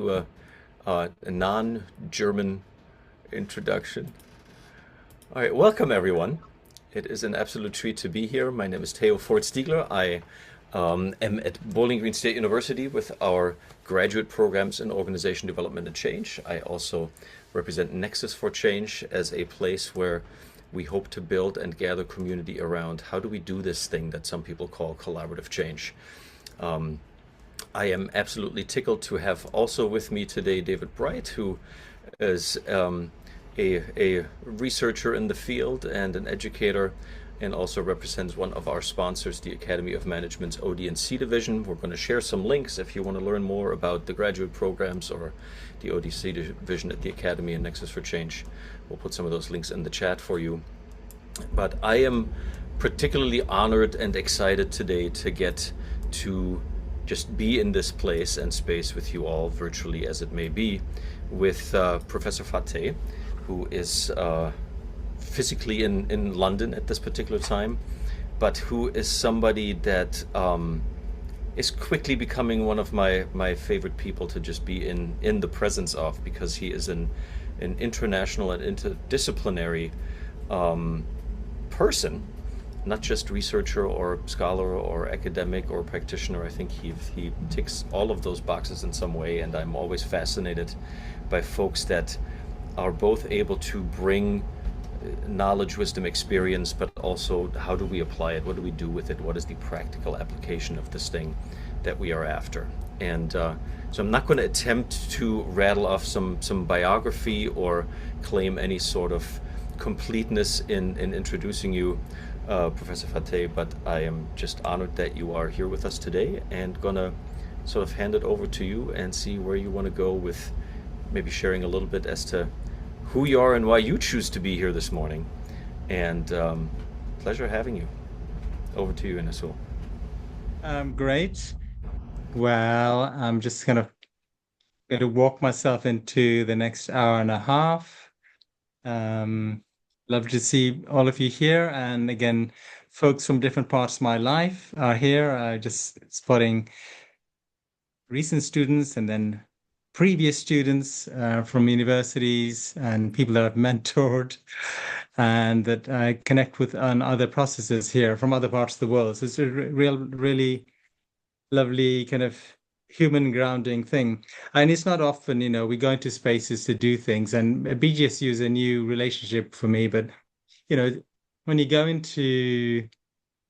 do a non-German introduction. All right, welcome everyone. It is an absolute treat to be here. My name is Theo Ford-Stiegler. I am at Bowling Green State University with our graduate programs in organization development and change. I also represent Nexus for Change as a place where we hope to build and gather community around how do we do this thing that some people call collaborative change. I am absolutely tickled to have also with me today David Bright, who is a researcher in the field and an educator, and also represents one of our sponsors, the Academy of Management's OD&C division. We're going to share some links if you want to learn more about the graduate programs or the OD&C division at the Academy and Nexus for Change. We'll put some of those links in the chat for you. But I am particularly honored and excited today to get to just be in this place and space with you all, virtually as it may be, with Professor Fateh, who is physically in London at this particular time, but who is somebody that is quickly becoming one of my favorite people to just be in the presence of, because he is an international and interdisciplinary person, not just researcher or scholar or academic or practitioner. I think he ticks all of those boxes in some way, and I'm always fascinated by folks that are both able to bring knowledge, wisdom, experience, but also how do we apply it? What do we do with it? What is the practical application of this thing that we are after? And so I'm not going to attempt to rattle off some biography or claim any sort of completeness in introducing you, Professor Fateh, but I am just honored that you are here with us today, and gonna sort of hand it over to you and see where you want to go with maybe sharing a little bit as to who you are and why you choose to be here this morning. And pleasure having you. Over to you, Eenasul. Great. Well, I'm just kind of going to walk myself into the next hour and a half. Love to see all of you here. And again, folks from different parts of my life are here, just spotting recent students and then previous students from universities and people that I've mentored and that I connect with on other processes here from other parts of the world. So it's a really lovely kind of human grounding thing. And it's not often, we go into spaces to do things, and BGSU is a new relationship for me. But, when you go into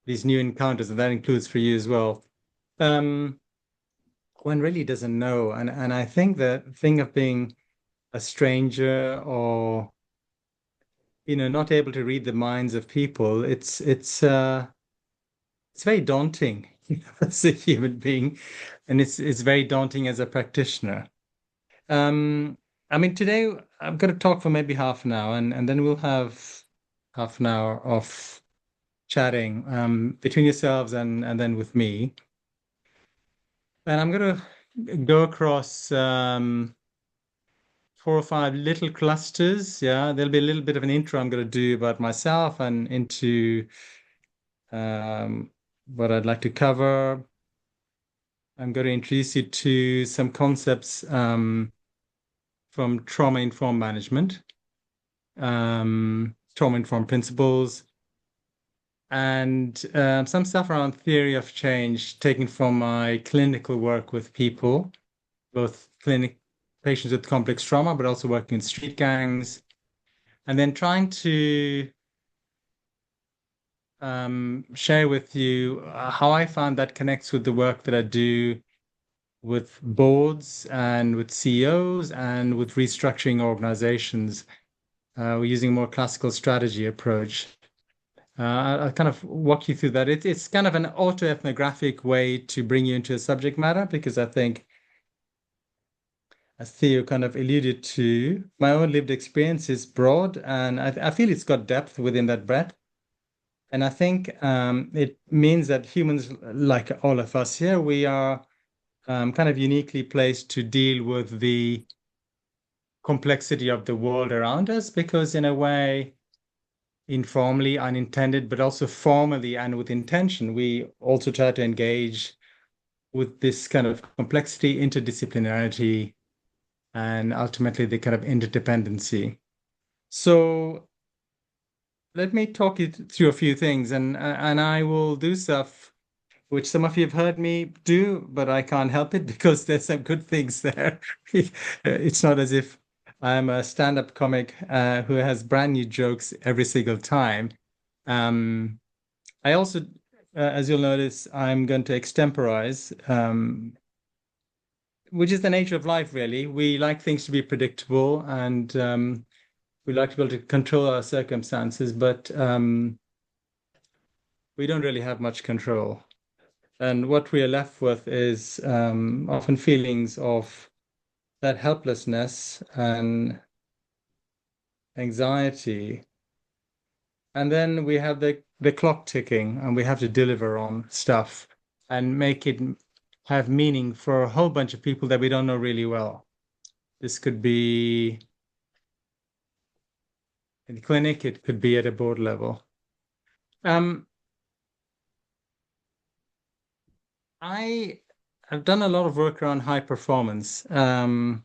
these new encounters, and that includes for you as well, one really doesn't know. And I think the thing of being a stranger or, not able to read the minds of people, it's very daunting as a human being, and it's very daunting as a practitioner. Today I'm going to talk for maybe half an hour, and then we'll have half an hour of chatting between yourselves and then with me. And I'm going to go across 4 or 5 little clusters. Yeah, there'll be a little bit of an intro I'm going to do about myself and into what I'd like to cover. I'm going to introduce you to some concepts from trauma-informed management, trauma-informed principles, and some stuff around theory of change taken from my clinical work with people, both patients with complex trauma, but also working in street gangs, and then trying to share with you how I found that connects with the work that I do with boards and with CEOs and with restructuring organizations. We're using a more classical strategy approach. I'll kind of walk you through that. It's kind of an autoethnographic way to bring you into a subject matter, because I think, as Theo kind of alluded to, my own lived experience is broad, and I feel it's got depth within that breadth. And I think it means that humans, like all of us here, we are kind of uniquely placed to deal with the complexity of the world around us, because in a way, informally, unintended, but also formally and with intention, we also try to engage with this kind of complexity, interdisciplinarity, and ultimately the kind of interdependency. So let me talk you through a few things, and I will do stuff which some of you have heard me do, but I can't help it because there's some good things there. It's not as if I'm a stand-up comic who has brand new jokes every single time. Um, I also, as you'll notice, I'm going to extemporize, which is the nature of life, really. We like things to be predictable, and we like to be able to control our circumstances, but we don't really have much control. And what we are left with is often feelings of that helplessness and anxiety. And then we have the clock ticking, and we have to deliver on stuff and make it have meaning for a whole bunch of people that we don't know really well. This could be in the clinic, it could be at a board level. Um, I have done a lot of work around high performance. I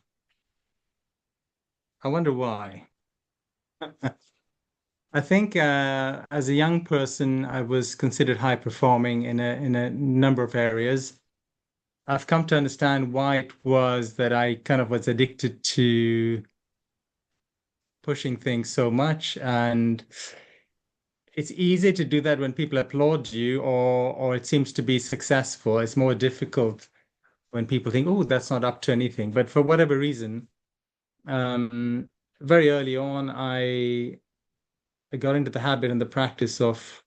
wonder why. I think as a young person, I was considered high performing in a number of areas. I've come to understand why it was that I kind of was addicted to pushing things so much, and it's easy to do that when people applaud you or it seems to be successful. It's more difficult when people think, "Oh, that's not up to anything." But for whatever reason, um, very early on, I got into the habit and the practice of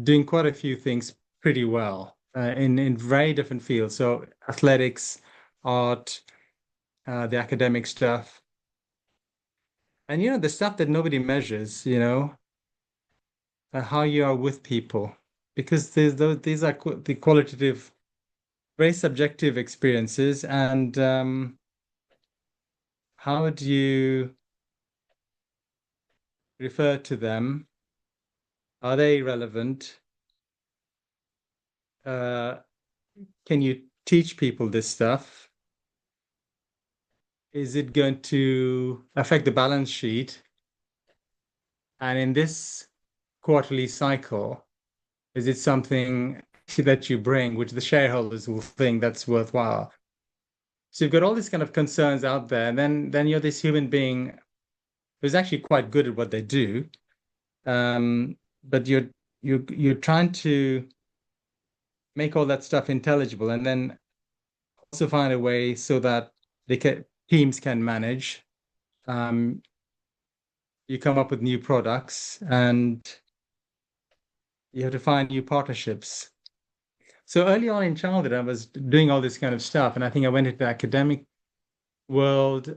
doing quite a few things pretty well in very different fields. So athletics, art, the academic stuff, and the stuff that nobody measures. How you are with people, because these are the qualitative, very subjective experiences, and how do you refer to them? Are they relevant? Uh, can you teach people this stuff? Is it going to affect the balance sheet? And in this quarterly cycle, is it something that you bring, which the shareholders will think that's worthwhile? So you've got all these kind of concerns out there, and then you're this human being who's actually quite good at what they do, but you're trying to make all that stuff intelligible, and then also find a way so that teams can manage. Um, you come up with new products, and you have to find new partnerships. So early on in childhood, I was doing all this kind of stuff, and I think I went into the academic world,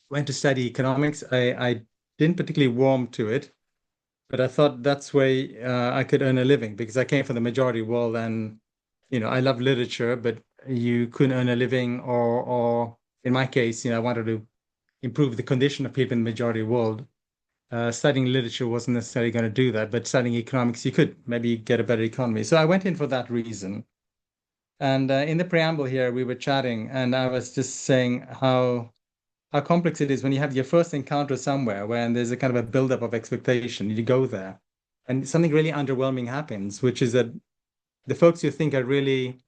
went to study economics. I didn't particularly warm to it, but I thought that's where I could earn a living because I came from the majority world, and I love literature, but you couldn't earn a living, or in my case, I wanted to improve the condition of people in the majority world. Studying literature wasn't necessarily going to do that, but studying economics, you could maybe get a better economy. So I went in for that reason. And in the preamble here, we were chatting, and I was just saying how complex it is when you have your first encounter somewhere when there's a kind of a buildup of expectation. You go there, and something really underwhelming happens, which is that the folks you think are really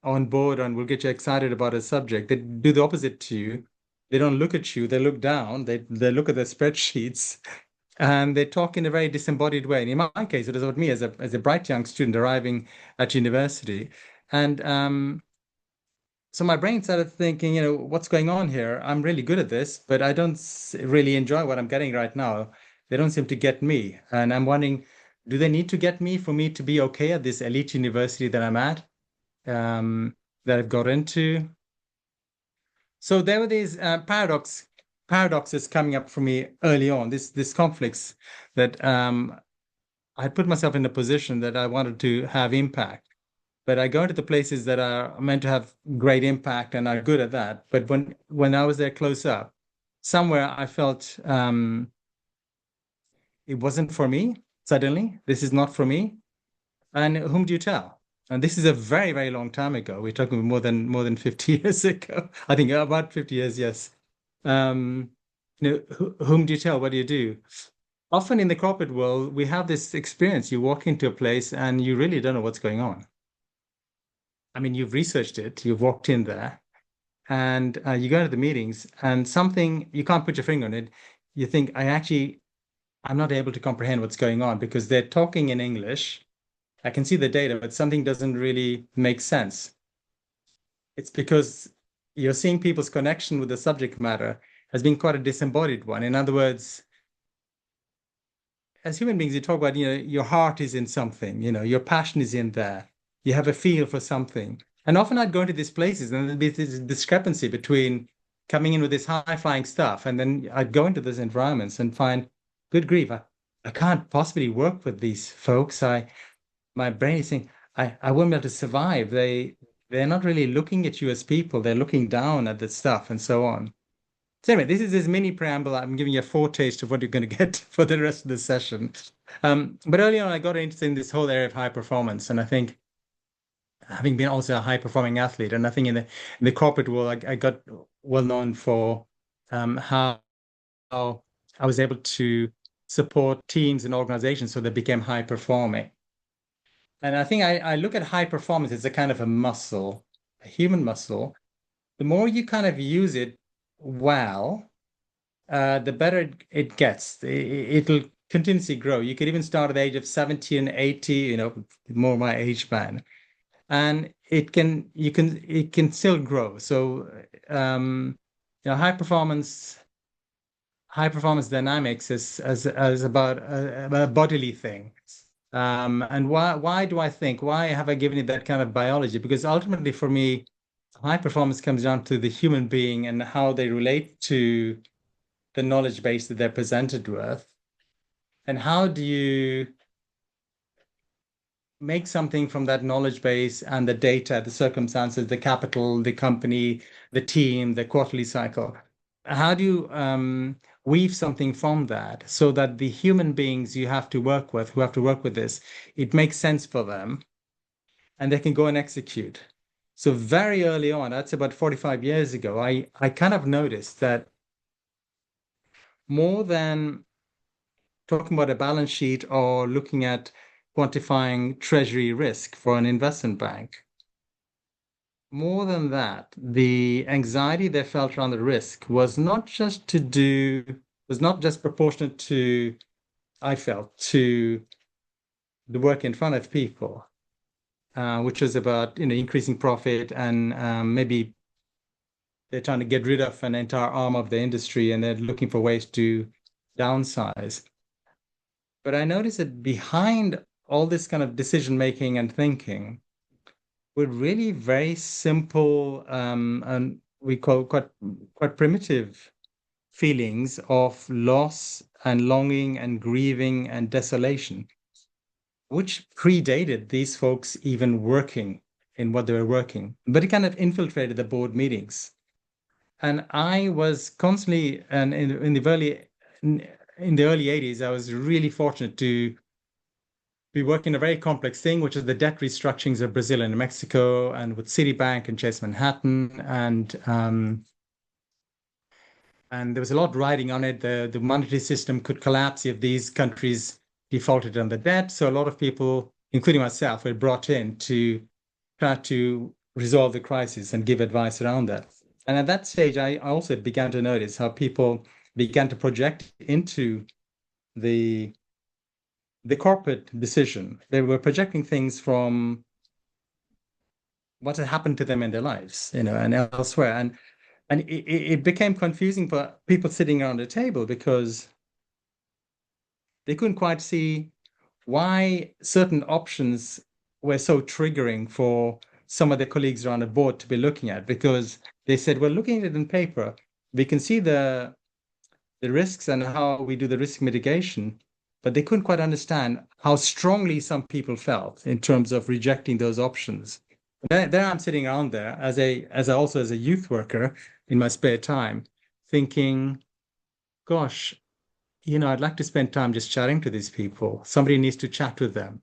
on board and will get you excited about a subject, they do the opposite to you. They don't look at you, they look down, they look at their spreadsheets, and they talk in a very disembodied way. And in my case, it was about me as a bright young student arriving at university. And so my brain started thinking, what's going on here? I'm really good at this, but I don't really enjoy what I'm getting right now. They don't seem to get me. And I'm wondering, do they need to get me for me to be okay at this elite university that I'm at, that I've got into? So there were these paradoxes coming up for me early on, this conflicts that I had put myself in a position that I wanted to have impact. But I go into the places that are meant to have great impact and are good at that. But when I was there close up, somewhere I felt it wasn't for me. Suddenly, this is not for me. And whom do you tell? And this is a very, very long time ago. We're talking more than 50 years ago. I think about 50 years, yes. Um, whom do you tell? What do you do? Often in the corporate world, we have this experience. You walk into a place and you really don't know what's going on. I mean, you've researched it, you've walked in there, and you go to the meetings, and something you can't put your finger on it. You think, I'm not able to comprehend what's going on because they're talking in English. I can see the data, but something doesn't really make sense. It's because you're seeing people's connection with the subject matter as being quite a disembodied one. In other words, as human beings, you talk about, your heart is in something, your passion is in there. You have a feel for something. And often I'd go into these places and there'd be this discrepancy between coming in with this high-flying stuff, and then I'd go into those environments and find, good grief, I can't possibly work with these folks. My brain is saying, I won't be able to survive. They're not really looking at you as people. They're looking down at the stuff and so on. So anyway, this is this mini preamble. I'm giving you a foretaste of what you're going to get for the rest of the session. But early on, I got interested in this whole area of high performance, and I think, having been also a high performing athlete, and I think in the corporate world, I got well known for how I was able to support teams and organizations so they became high performing. And I think I look at high performance as a kind of a muscle, a human muscle. The more you kind of use it well, the better it gets. It'll continuously grow. You could even start at the age of 70 and 80, more my age band. And it can still grow. So high performance dynamics is as about a bodily thing. And why have I given it that kind of biology? Because ultimately for me, high performance comes down to the human being and how they relate to the knowledge base that they're presented with. And how do you make something from that knowledge base and the data, the circumstances, the capital, the company, the team, the quarterly cycle? How do you weave something from that so that the human beings you have to work with, who have to work with this, it makes sense for them and they can go and execute? So very early on, that's about 45 years ago, I kind of noticed that more than talking about a balance sheet or looking at quantifying treasury risk for an investment bank, more than that, the anxiety they felt around the risk was not just proportionate to, I felt, to the work in front of people, which was about, increasing profit and maybe they're trying to get rid of an entire arm of the industry and they're looking for ways to downsize. But I noticed that behind all this kind of decision making and thinking were really very simple and we call quite primitive feelings of loss and longing and grieving and desolation, which predated these folks even working in what they were working, but it kind of infiltrated the board meetings. And I was constantly, and in the early 80s, I was really fortunate to be working a very complex thing, which is the debt restructurings of Brazil and Mexico, and with Citibank and Chase Manhattan, and there was a lot riding on it. The monetary system could collapse if these countries defaulted on the debt. So a lot of people, including myself, were brought in to try to resolve the crisis and give advice around that. And at that stage, I also began to notice how people began to project into the corporate decision. They were projecting things from what had happened to them in their lives, and elsewhere. And it became confusing for people sitting around the table because they couldn't quite see why certain options were so triggering for some of their colleagues around the board to be looking at, because they said, well, looking at it in paper, we can see the risks and how we do the risk mitigation, but they couldn't quite understand how strongly some people felt in terms of rejecting those options. There I'm sitting around there as a youth worker in my spare time, thinking, gosh, I'd like to spend time just chatting to these people. Somebody needs to chat with them.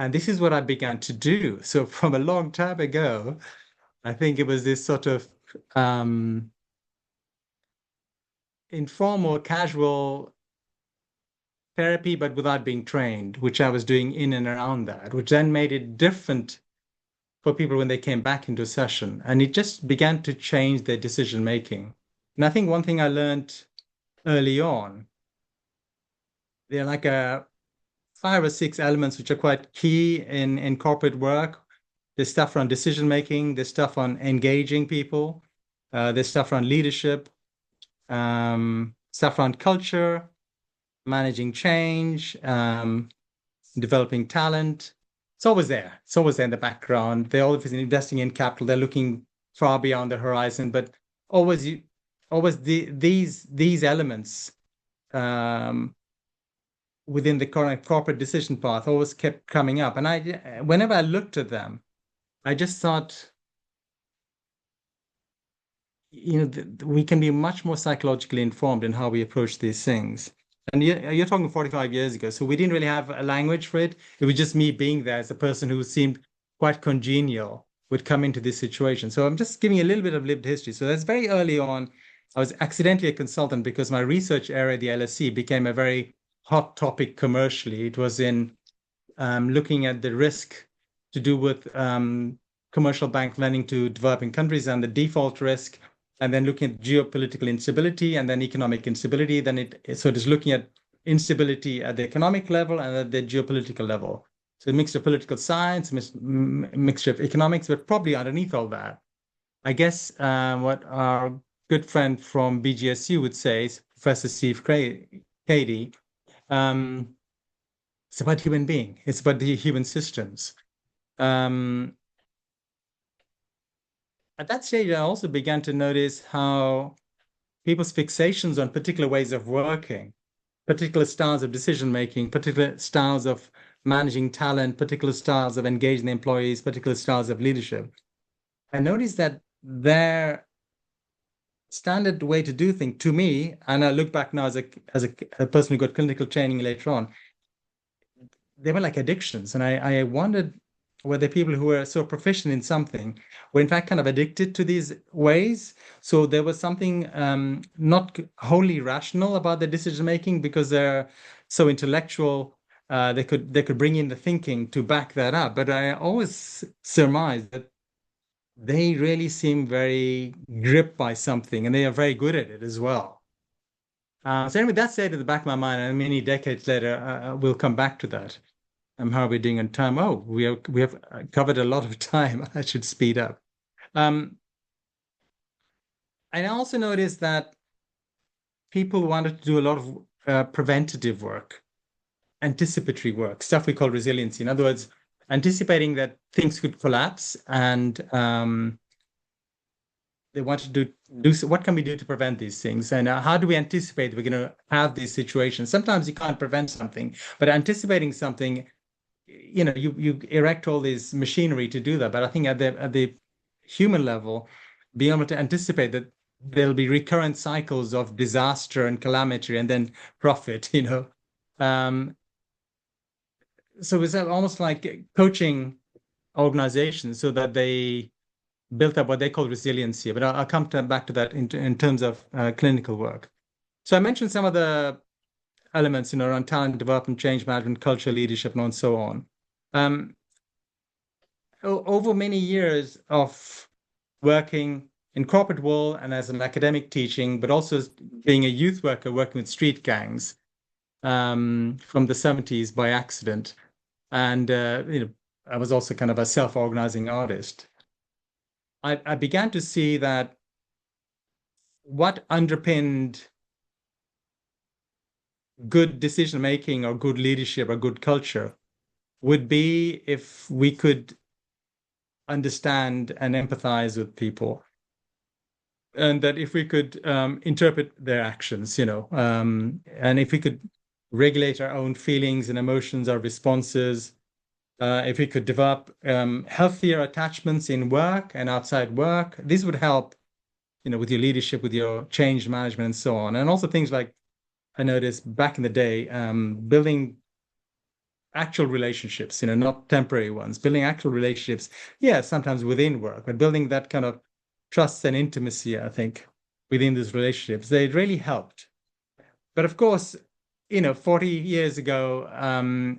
And this is what I began to do. So from a long time ago, I think it was this sort of informal, casual therapy, but without being trained, which I was doing in and around that, which then made it different for people when they came back into session. And it just began to change their decision making. And I think one thing I learned early on, there are like 5 or 6 elements which are quite key in corporate work. There's stuff around decision making, there's stuff on engaging people, there's stuff around leadership, stuff around culture, managing change, developing talent. It's always there. It's always there in the background. They're always investing in capital. They're looking far beyond the horizon, but always these elements within the current corporate decision path always kept coming up. And whenever I looked at them, I just thought, we can be much more psychologically informed in how we approach these things. And you're talking 45 years ago, so we didn't really have a language for it. It was just me being there as a person who seemed quite congenial would come into this situation. So I'm just giving a little bit of lived history. So that's very early on. I was accidentally a consultant because my research area, the LSE, became a very hot topic commercially. It was in looking at the risk to do with commercial bank lending to developing countries and the default risk, and then looking at geopolitical instability and then economic instability. Then it is looking at instability at the economic level and at the geopolitical level. So a mixture of political science, mixture of economics, but probably underneath all that, I guess what our good friend from BGSU would say is Professor Steve Cady. It's about human being. It's about the human systems. At that stage, I also began to notice how people's fixations on particular ways of working, particular styles of decision making, particular styles of managing talent, particular styles of engaging the employees, particular styles of leadership. I noticed that their standard way to do things, to me, and I look back now as a person who got clinical training later on, they were like addictions. And I wondered whether people who were so proficient in something were in fact kind of addicted to these ways. So there was something not wholly rational about their decision making because they're so intellectual. They could bring in the thinking to back that up. But I always surmised that they really seem very gripped by something, and they are very good at it as well. So anyway, that stayed at the back of my mind, and many decades later, we'll come back to that. How are we doing on time? Oh, we have covered a lot of time. I should speed up. And I also noticed that people wanted to do a lot of preventative work, anticipatory work, stuff we call resiliency. In other words, anticipating that things could collapse, and they wanted to do so. What can we do to prevent these things? And how do we anticipate we're going to have these situations? Sometimes you can't prevent something, but anticipating something, you erect all this machinery to do that. But I think at the human level, being able to anticipate that there'll be recurrent cycles of disaster and calamity and then profit, so it's almost like coaching organizations so that they built up what they call resiliency. But I'll come back to that in terms of clinical work. So I mentioned some of the elements, around talent development, change management, culture, leadership, and so on. Over many years of working in corporate world and as an academic teaching, but also being a youth worker working with street gangs from the 70s by accident. And, I was also kind of a self-organizing artist. I began to see that what underpinned good decision making or good leadership or good culture would be if we could understand and empathize with people, and that if we could interpret their actions, and if we could regulate our own feelings and emotions, our responses, if we could develop healthier attachments in work and outside work, this would help, with your leadership, with your change management and so on. And also things like, I noticed back in the day, building actual relationships, not temporary ones, building actual relationships, yeah, sometimes within work, but building that kind of trust and intimacy, I think, within these relationships, they really helped. But of course, 40 years ago,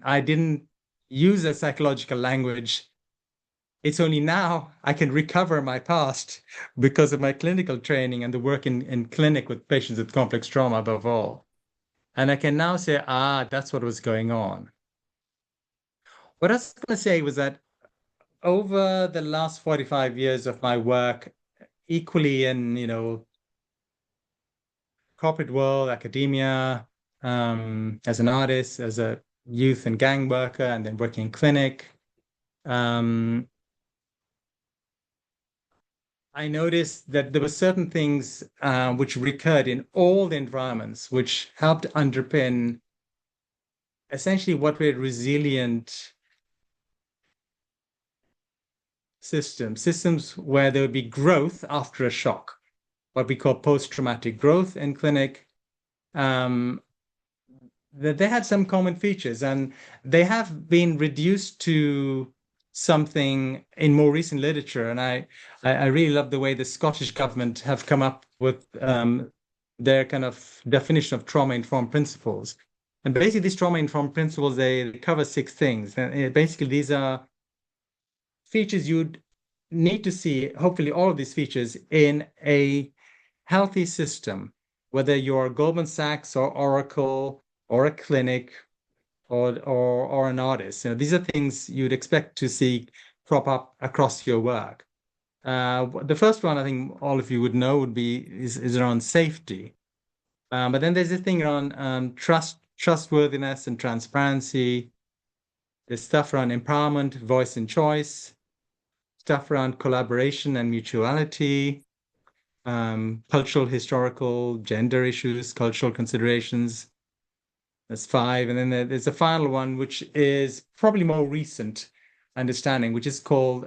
I didn't use a psychological language. It's only now I can recover my past because of my clinical training and the work in clinic with patients with complex trauma above all. And I can now say, that's what was going on. What I was going to say was that over the last 45 years of my work, equally in, corporate world, academia, as an artist, as a youth and gang worker, and then working in clinic, um, I noticed that there were certain things which recurred in all the environments, which helped underpin essentially what were resilient systems where there would be growth after a shock, what we call post-traumatic growth in clinic. That they had some common features, and they have been reduced to something in more recent literature. And I really love the way the Scottish government have come up with their kind of definition of trauma-informed principles. And basically, these trauma-informed principles, they cover 6 things. And basically, these are features you'd need to see, hopefully all of these features, in a healthy system, whether you're Goldman Sachs or Oracle or a clinic or an artist. These are things you'd expect to see crop up across your work. The first one I think all of you would know would be is around safety. But then there's a thing around trustworthiness and transparency. There's stuff around empowerment, voice and choice, stuff around collaboration and mutuality, cultural, historical, gender issues, cultural considerations. That's 5. And then there's a final one, which is probably more recent understanding, which is called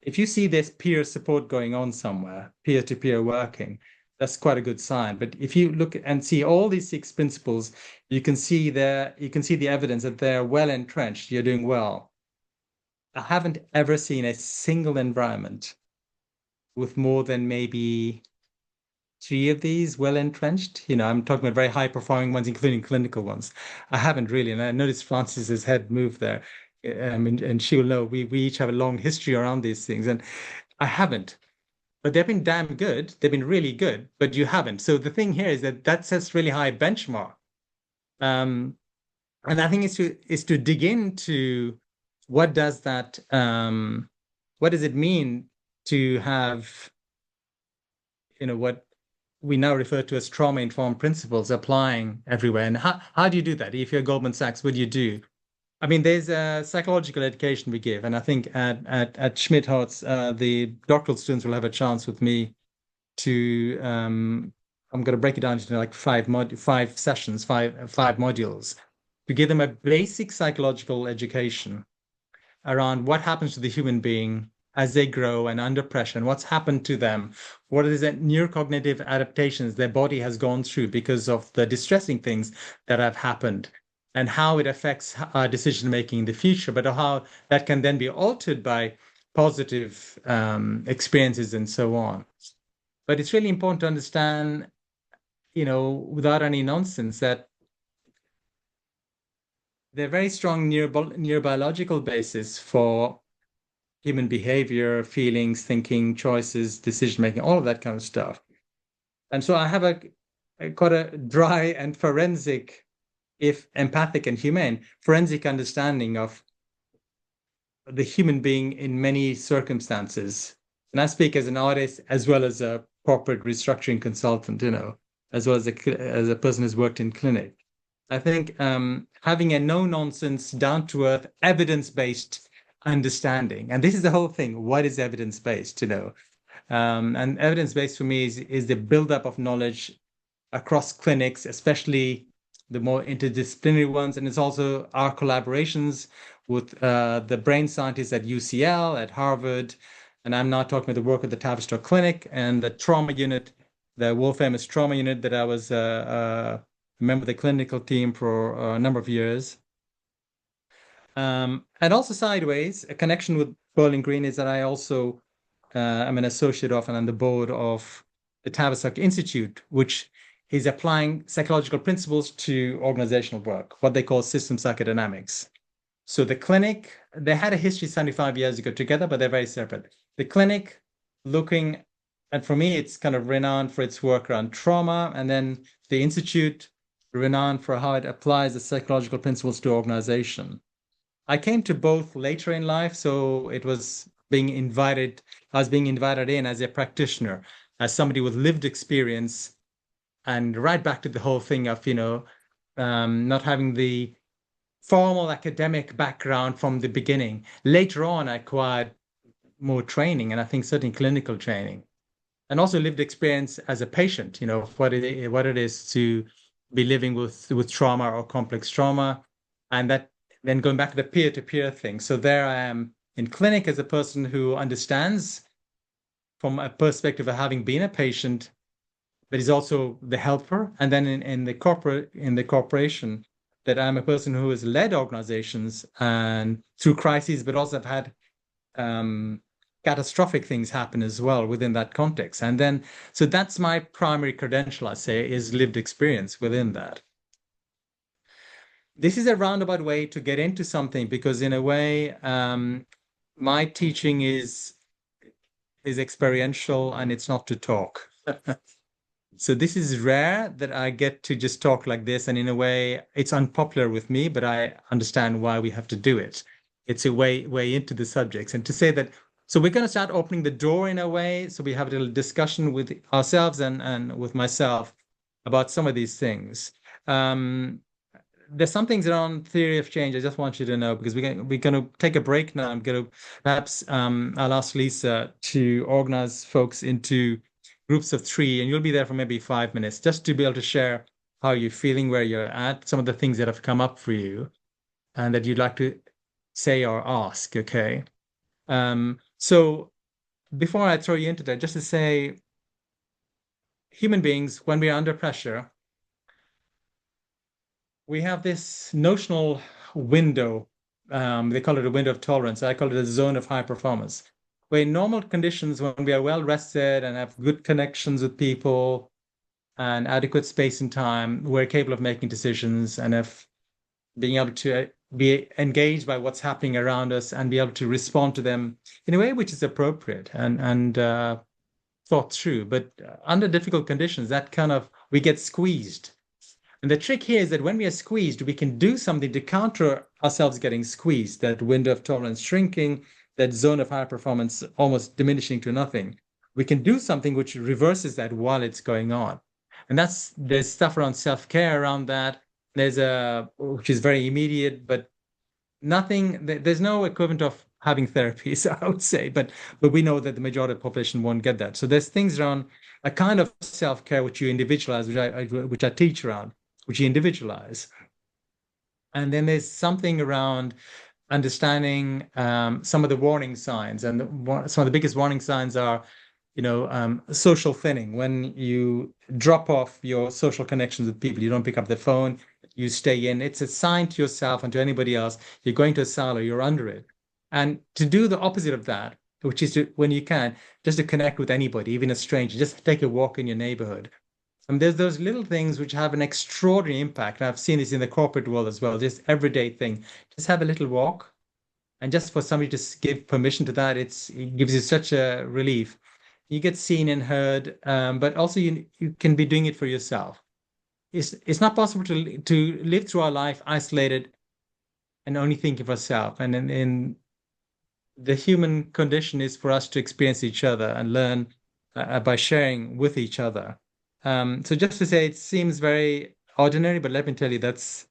if you see there's peer support going on somewhere, peer-to-peer working, that's quite a good sign. But if you look and see all these 6 principles, you can see the evidence that they're well entrenched, you're doing well. I haven't ever seen a single environment with more than maybe 3 of these well entrenched. I'm talking about very high performing ones, including clinical ones. I haven't really, and I noticed Francis's head move there. And she will know we each have a long history around these things, and I haven't. But they've been damn good. They've been really good, but you haven't. So the thing here is that sets really high benchmark. And I think is to dig into what does that what does it mean to have what we now refer to as trauma-informed principles applying everywhere. And how do you do that? If you're Goldman Sachs, what do you do? I mean, there's a psychological education we give, and I think at Schmidt-Hartz, the doctoral students will have a chance with me to. I'm going to break it down into like 5 sessions, five modules, to give them a basic psychological education around what happens to the human being as they grow and under pressure, and what's happened to them, what is the neurocognitive adaptations their body has gone through because of the distressing things that have happened, and how it affects decision making in the future, but how that can then be altered by positive experiences and so on. But it's really important to understand, without any nonsense, that there are very strong neurobiological basis for human behavior, feelings, thinking, choices, decision making, all of that kind of stuff. And so I have quite a dry and forensic, if empathic and humane, forensic understanding of the human being in many circumstances. And I speak as an artist as well as a corporate restructuring consultant, as well as a person who's worked in clinic. I think having a no-nonsense, down-to-earth, evidence-based understanding, and this is the whole thing. What is evidence-based? And evidence-based for me is the buildup of knowledge across clinics, especially the more interdisciplinary ones, and it's also our collaborations with the brain scientists at UCL, at Harvard, and I'm now talking about the work at the Tavistock Clinic and the trauma unit, the world-famous trauma unit that I was a member of the clinical team for a number of years. And also sideways, a connection with Bowling Green is that I also am an associate of and on the board of the Tavistock Institute, which is applying psychological principles to organizational work, what they call system psychodynamics. So the clinic, they had a history 75 years ago together, but they're very separate. The clinic looking, and for me, it's kind of renowned for its work around trauma, and then the institute renowned for how it applies the psychological principles to organization. I came to both later in life, so it was being invited, I was being invited in as a practitioner, as somebody with lived experience, and right back to the whole thing of, not having the formal academic background from the beginning. Later on, I acquired more training, and I think certainly clinical training, and also lived experience as a patient, what it is to be living with trauma or complex trauma, and that then going back to the peer-to-peer thing. So there I am in clinic as a person who understands from a perspective of having been a patient, but is also the helper. And then in the corporation, that I'm a person who has led organizations and through crises, but also have had catastrophic things happen as well within that context. And then, so that's my primary credential, I say, is lived experience within that. This is a roundabout way to get into something because in a way, my teaching is experiential and it's not to talk. So this is rare that I get to just talk like this. And in a way, it's unpopular with me, but I understand why we have to do it. It's a way into the subjects. And to say that, so we're going to start opening the door in a way. So we have a little discussion with ourselves and with myself about some of these things. There's some things around theory of change I just want you to know because we're going to take a break now. I'm going to perhaps I'll ask Lisa to organize folks into groups of 3, and you'll be there for maybe 5 minutes just to be able to share how you're feeling, where you're at, some of the things that have come up for you and that you'd like to say or ask, okay? So before I throw you into that, just to say, human beings, when we are under pressure, we have this notional window. They call it a window of tolerance. I call it a zone of high performance. Where in normal conditions, when we are well rested and have good connections with people and adequate space and time, we're capable of making decisions and of being able to be engaged by what's happening around us and be able to respond to them in a way which is appropriate and thought through. But under difficult conditions, that kind of, we get squeezed. And the trick here is that when we are squeezed, we can do something to counter ourselves getting squeezed, that window of tolerance shrinking, that zone of high performance almost diminishing to nothing. We can do something which reverses that while it's going on. And there's stuff around self-care around that. Which is very immediate, but there's no equivalent of having therapy, so I would say, but we know that the majority of the population won't get that. So there's things around a kind of self-care which you individualize, which I teach around, which you individualize. And then there's something around understanding some of the warning signs. And some of the biggest warning signs are, social thinning. When you drop off your social connections with people, you don't pick up the phone, you stay in. It's a sign to yourself and to anybody else, you're going to a silo, you're under it. And to do the opposite of that, which is to, when you can, just to connect with anybody, even a stranger, just take a walk in your neighborhood. And there's those little things which have an extraordinary impact. And I've seen this in the corporate world as well, just everyday thing. Just have a little walk. And just for somebody to give permission to that, it gives you such a relief. You get seen and heard, but also you can be doing it for yourself. It's not possible to live through our life isolated and only think of ourselves. And in the human condition is for us to experience each other and learn by sharing with each other. So just to say, it seems very ordinary, but let me tell you, that's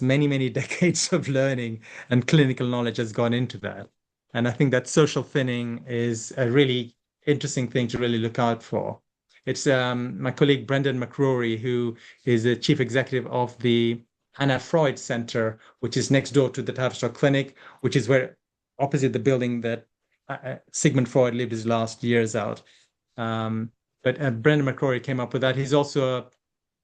many, many decades of learning and clinical knowledge has gone into that. And I think that social thinning is a really interesting thing to really look out for. It's my colleague Brendan McCrory, who is the chief executive of the Anna Freud Center, which is next door to the Tavistock Clinic, which is where opposite the building that Sigmund Freud lived his last years out. But Brendan McCrory came up with that. He's also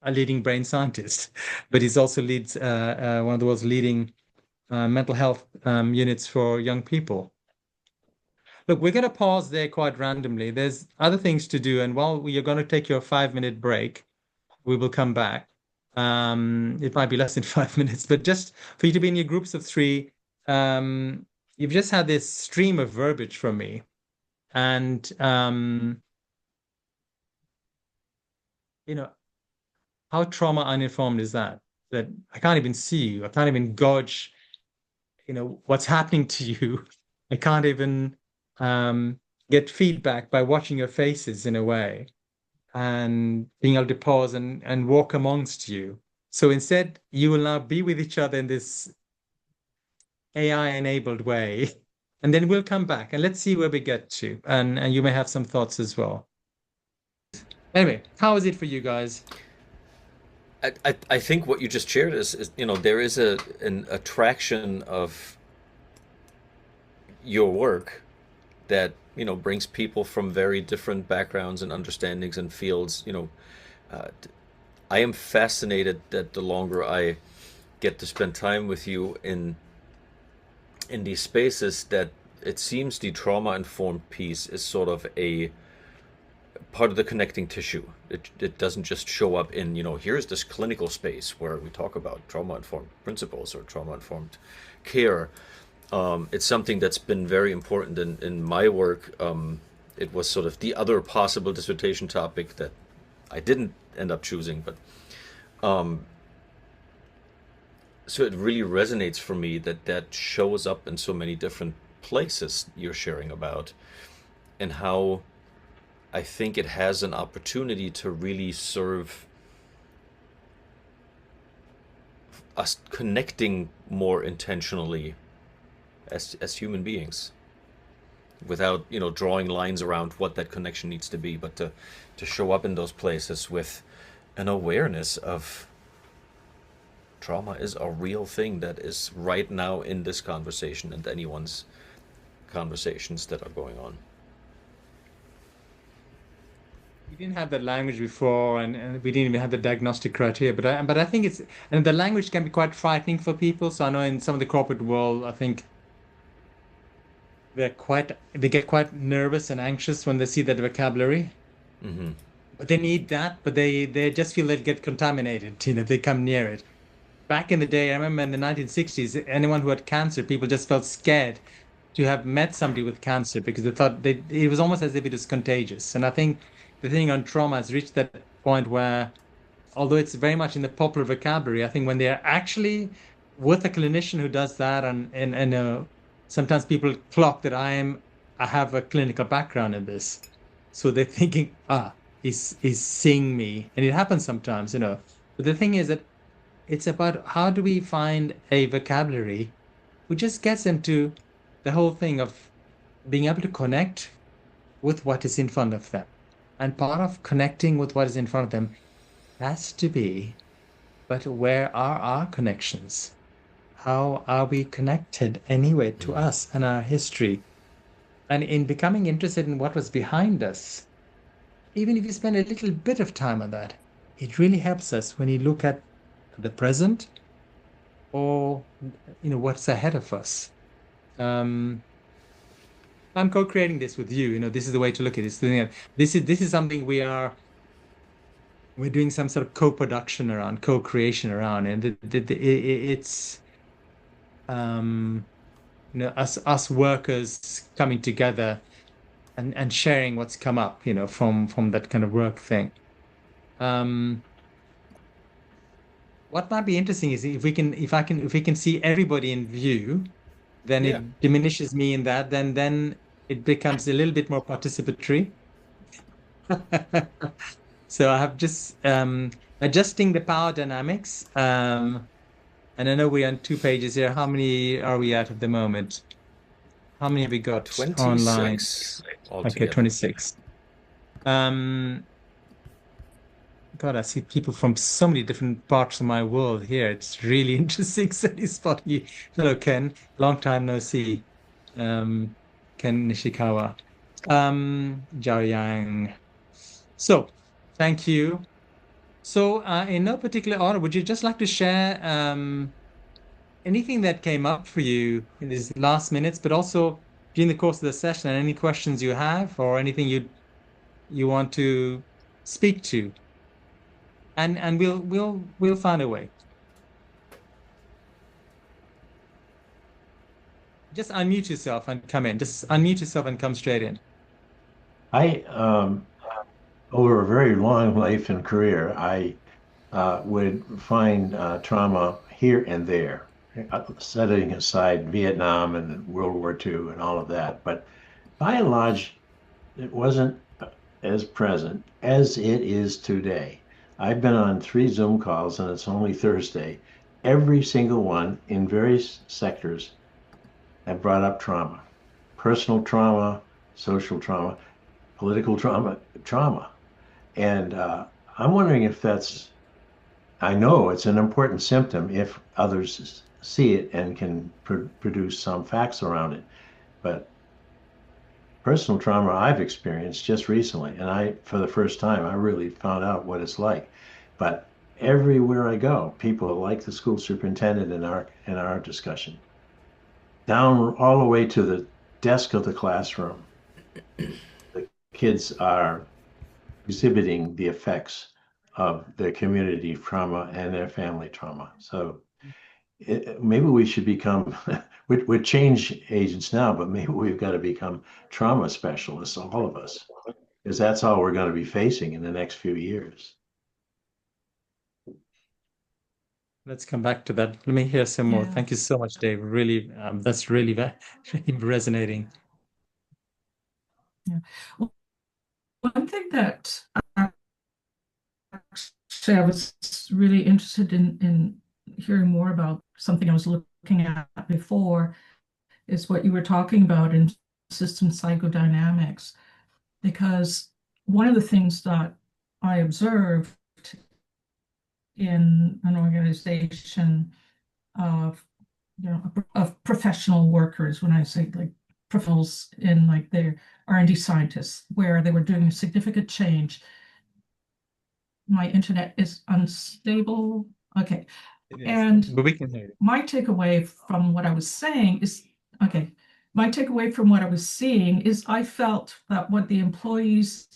a leading brain scientist, but he's also leads one of the world's leading mental health units for young people. Look, we're going to pause there quite randomly. There's other things to do, and while you're going to take your 5 minute break, we will come back. It might be less than 5 minutes, but just for you to be in your groups of three, you've just had this stream of verbiage from me, and you know, how trauma uninformed is that? That I can't even see you. I can't even gauge, what's happening to you. I can't even get feedback by watching your faces in a way and being able to pause and walk amongst you. So instead, you will now be with each other in this AI-enabled way, and then we'll come back and let's see where we get to. And you may have some thoughts as well. Anyway, how is it for you guys? I think what you just shared is there is an attraction of your work that brings people from very different backgrounds and understandings and fields. I am fascinated that the longer I get to spend time with you in these spaces, that it seems the trauma informed piece is sort of a part of the connecting tissue. It doesn't just show up in, here's this clinical space where we talk about trauma informed principles or trauma informed care. It's something that's been very important in my work. It was sort of the other possible dissertation topic that I didn't end up choosing, but so it really resonates for me that shows up in so many different places you're sharing about, and how I think it has an opportunity to really serve us connecting more intentionally as human beings, without drawing lines around what that connection needs to be, but to show up in those places with an awareness of trauma is a real thing that is right now in this conversation and anyone's conversations that are going on. We didn't have that language before, and we didn't even have the diagnostic criteria. But I think and the language can be quite frightening for people. So I know in some of the corporate world, I think they get quite nervous and anxious when they see that vocabulary. Hmm. But they need that, but they just feel they get contaminated, if they come near it. Back in the day, I remember in the 1960s, anyone who had cancer, people just felt scared to have met somebody with cancer because they thought it was almost as if it was contagious. And I think the thing on trauma has reached that point where, although it's very much in the popular vocabulary, I think when they're actually with a clinician who does that, and sometimes people clock that I have a clinical background in this, so they're thinking, he's seeing me, and it happens sometimes. But the thing is that it's about how do we find a vocabulary which just gets into the whole thing of being able to connect with what is in front of them. And part of connecting with what is in front of them has to be, but where are our connections? How are we connected anyway to Mm. us and our history? And in becoming interested in what was behind us, even if you spend a little bit of time on that, it really helps us when you look at the present or what's ahead of us. Um, I'm co-creating this with you. This is the way to look at it. This is something we're doing some sort of co-production around, co-creation around, and it's us workers coming together and sharing what's come up, from that kind of work thing. Um, what might be interesting is if we can see everybody in view, then Yeah. it diminishes me in that. Then it becomes a little bit more participatory. So I have just adjusting the power dynamics. And I know we're on 2 pages here. How many are we at the moment? How many have we got online? 26 Okay, altogether. 26. Um, God, I see people from so many different parts of my world here. It's really interesting. So spot you. Hello, Ken. Long time no see. Um, Ken Nishikawa. Zhao Yang. So, thank you. So, in no particular order, would you just like to share anything that came up for you in these last minutes, but also during the course of the session, and any questions you have or anything you want to speak to, and we'll find a way. Just unmute yourself and come in. Just unmute yourself and come straight in. I, over a very long life and career, I would find trauma here and there, setting aside Vietnam and World War II and all of that. But by and large, it wasn't as present as it is today. I've been on 3 Zoom calls, and it's only Thursday. Every single one in various sectors have brought up trauma, personal trauma, social trauma, political trauma. And I'm wondering if I know it's an important symptom if others see it and can produce some facts around it. But personal trauma I've experienced just recently, and for the first time, I really found out what it's like. But everywhere I go, people like the school superintendent in our discussion, down all the way to the desk of the classroom. The kids are exhibiting the effects of their community trauma and their family trauma. So maybe we should become, we're change agents now, but maybe we've got to become trauma specialists, all of us, because that's all we're going to be facing in the next few years. Let's come back to that. Let me hear some more. Thank you so much, Dave. Really, that's really, really resonating. Yeah. Well, one thing that actually I was really interested in hearing more about, something I was looking at before, is what you were talking about in system psychodynamics. Because one of the things that I observed in an organization of, of professional workers, when I say like professionals in like their R&D scientists, where they were doing a significant change. My internet is unstable. Okay. And but we can hear you. My takeaway from what I was saying is, my takeaway from what I was seeing is I felt that what the employees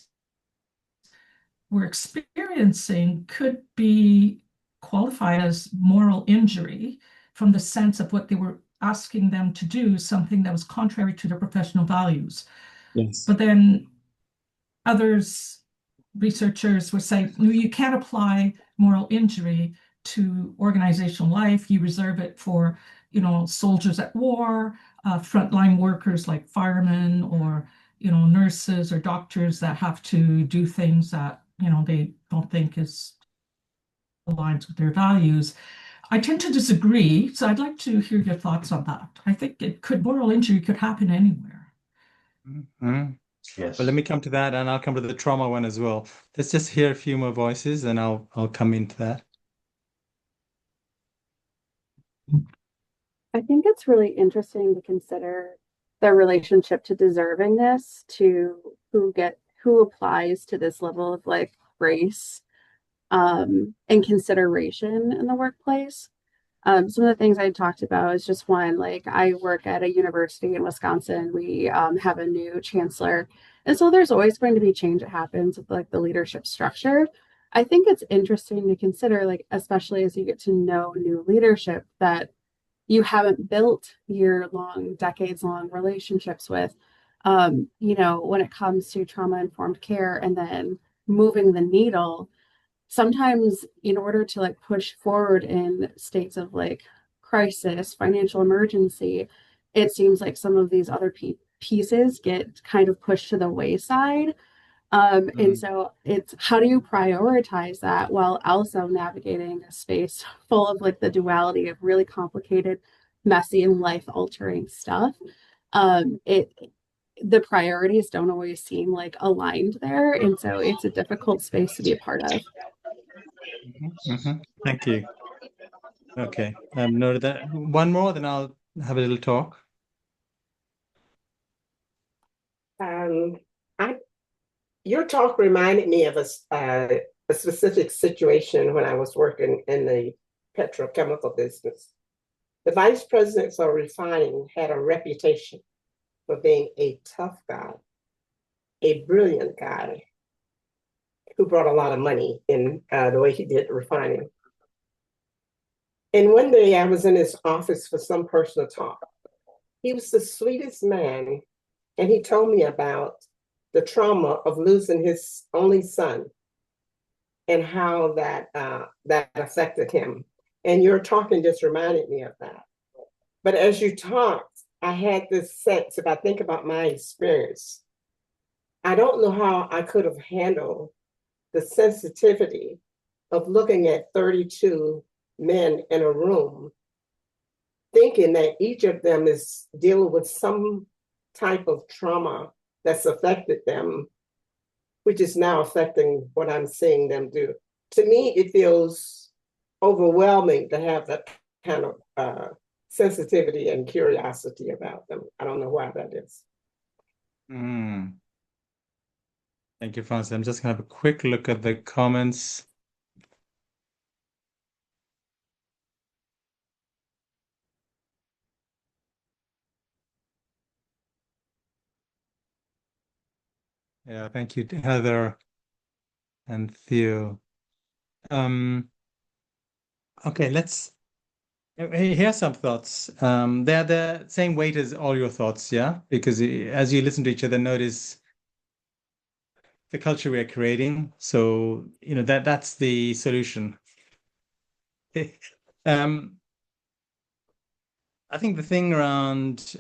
were experiencing could be qualified as moral injury, from the sense of what they were asking them to do, something that was contrary to their professional values. Yes. But then researchers were saying, no, you can't apply moral injury to organizational life. You reserve it for, soldiers at war, frontline workers like firemen, or, nurses or doctors that have to do things that, they don't think is aligns with their values. I tend to disagree, so I'd like to hear your thoughts on that. I think moral injury could happen anywhere. Mm-hmm. Yes. Well, let me come to that, and I'll come to the trauma one as well. Let's just hear a few more voices, and I'll come into that. I think it's really interesting to consider the relationship to deservingness, to who applies to this level of like grace and consideration in the workplace. Some of the things I talked about is just one, like I work at a university in Wisconsin. We have a new chancellor. And so there's always going to be change that happens with like the leadership structure. I think it's interesting to consider, like, especially as you get to know new leadership that you haven't built year-long, decades-long relationships with, when it comes to trauma-informed care and then moving the needle. Sometimes in order to like push forward in states of like crisis, financial emergency, it seems like some of these other pieces get kind of pushed to the wayside. And so it's, how do you prioritize that while also navigating a space full of like the duality of really complicated, messy, and life-altering stuff? The priorities don't always seem like aligned there. And so it's a difficult space to be a part of. Thank you. Okay. Noted that. One more, then I'll have a little talk. Your talk reminded me of a specific situation when I was working in the petrochemical business. The vice president for refining had a reputation for being a tough guy, a brilliant guy who brought a lot of money in the way he did refining. And one day I was in his office for some personal talk. He was the sweetest man, and he told me about the trauma of losing his only son and how that affected him. And your talking just reminded me of that. But as you talked, I had this sense, if I think about my experience, I don't know how I could have handled the sensitivity of looking at 32 men in a room, thinking that each of them is dealing with some type of trauma that's affected them, which is now affecting what I'm seeing them do. To me, it feels overwhelming to have that kind of sensitivity and curiosity about them. I don't know why that is. Thank you, Francis. I'm just going to have a quick look at the comments. Yeah, thank you, Heather and Theo. Okay, here's some thoughts. They're the same weight as all your thoughts, yeah? Because as you listen to each other, notice the culture we are creating. So, that's the solution. I think the thing around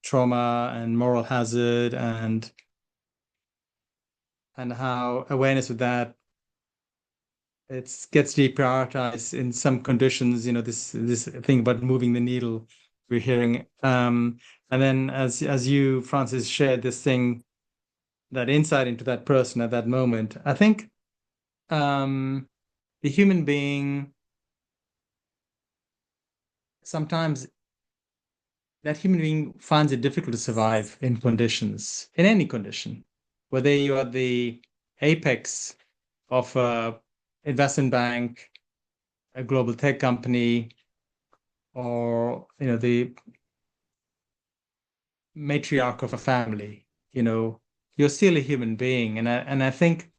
trauma and moral hazard and how awareness of that it gets deprioritized in some conditions, this thing about moving the needle we're hearing. And then as you, Francis, shared this thing, that insight into that person at that moment, I think the human being, sometimes that human being finds it difficult to survive in any condition, whether you are the apex of a investment bank, a global tech company, or the matriarch of a family. You're still a human being, and I think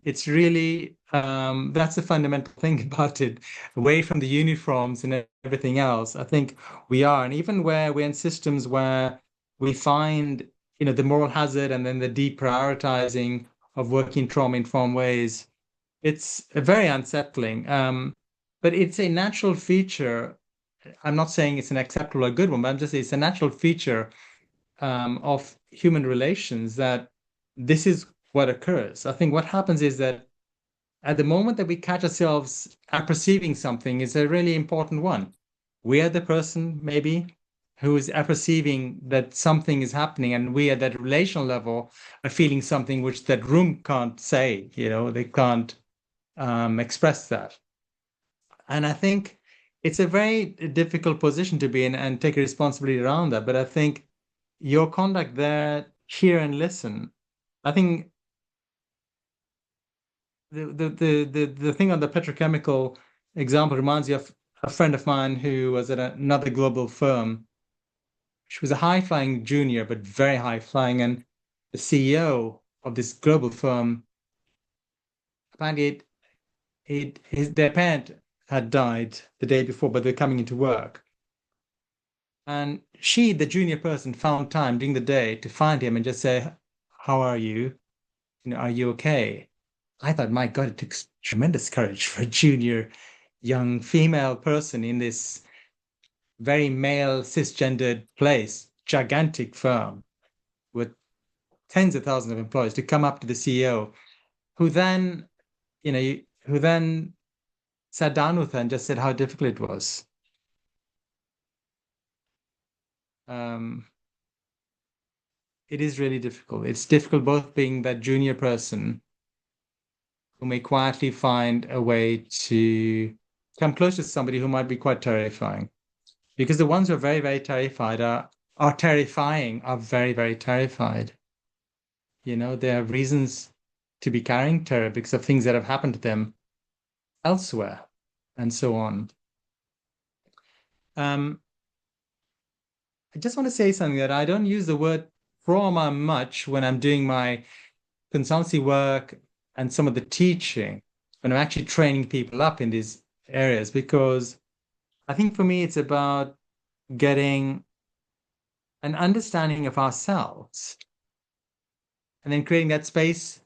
it's really that's the fundamental thing about it. Away from the uniforms and everything else, I think we are, and even where we're in systems where we find the moral hazard and then the deprioritizing of working trauma-informed ways, it's very unsettling. But it's a natural feature. I'm not saying it's an acceptable or good one, but I'm just saying it's a natural feature of human relations that this is what occurs. I think what happens is that at the moment that we catch ourselves apperceiving something is a really important one. We are the person maybe who is apperceiving that something is happening, and we at that relational level are feeling something which that room can't say, they can't express that. And I think it's a very difficult position to be in and take a responsibility around that. But I think your conduct there, hear and listen. I think the thing on the petrochemical example reminds me of a friend of mine who was at another global firm. She was a high-flying junior, but very high-flying, and the CEO of this global firm, apparently their parent had died the day before, but they're coming into work. And she, the junior person, found time during the day to find him and just say, "How are you? Are you okay?" I thought, my God, it took tremendous courage for a junior young female person in this very male cisgendered place, gigantic firm with tens of thousands of employees, to come up to the CEO, who then sat down with her and just said how difficult it was. It is really difficult. It's difficult both being that junior person who may quietly find a way to come close to somebody who might be quite terrifying. Because the ones who are very, very terrified are terrifying, are very, very terrified. They have reasons to be carrying terror because of things that have happened to them elsewhere, and so on. I just want to say something that I don't use the word trauma much when I'm doing my consultancy work and some of the teaching, when I'm actually training people up in these areas, because I think for me, it's about getting an understanding of ourselves and then creating that space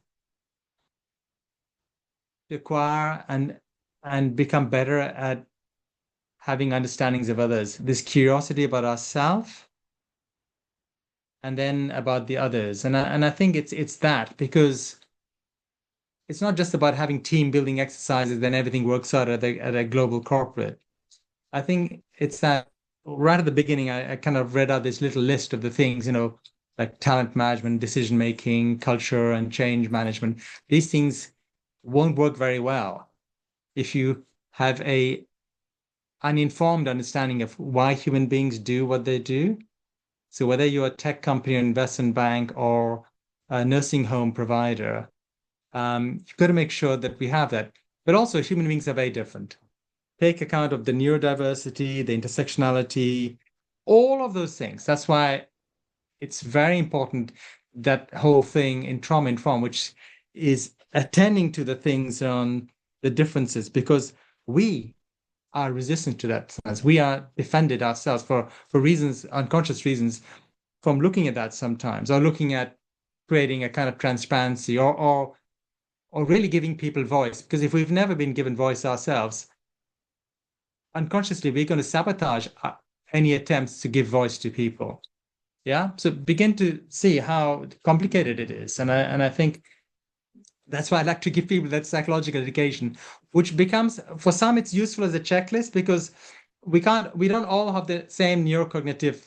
to acquire and become better at having understandings of others. This curiosity about ourselves and then about the others. And I think it's that, because it's not just about having team building exercises, then everything works out at a global corporate. I think it's that right at the beginning, I kind of read out this little list of the things, like talent management, decision making, culture, and change management. These things won't work very well if you have a uninformed understanding of why human beings do what they do. So whether you're a tech company, an investment bank, or a nursing home provider, you've got to make sure that we have that. But also, human beings are very different. Take account of the neurodiversity, the intersectionality, all of those things. That's why it's very important, that whole thing in trauma informed, which is attending to the things on the differences, because we are resistant to that. As we are defended ourselves for reasons, unconscious reasons, from looking at that sometimes, or looking at creating a kind of transparency, or really giving people voice. Because if we've never been given voice ourselves, unconsciously we're going to sabotage any attempts to give voice to people. Yeah. So begin to see how complicated it is. And I think that's why I like to give people that psychological education, which becomes, for some, it's useful as a checklist, because we don't all have the same neurocognitive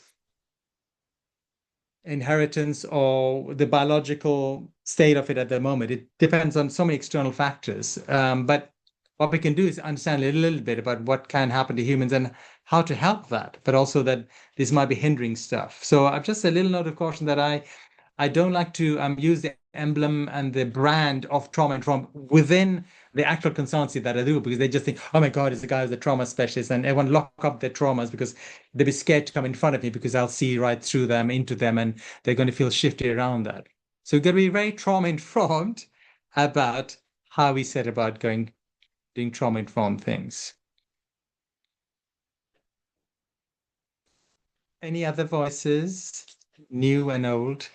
inheritance or the biological state of it at the moment. It depends on so many external factors. But what we can do is understand a little bit about what can happen to humans and how to help that, but also that this might be hindering stuff. So I've just a little note of caution that I don't like to use the emblem and the brand of trauma and trauma within the actual consultancy that I do, because they just think, oh my God, it's the guy who's a trauma specialist, and everyone lock up their traumas because they'll be scared to come in front of me because I'll see right through them, into them, and they're going to feel shifty around that. So we've got to be very trauma informed about how we set about doing trauma informed things. Any other voices, new and old?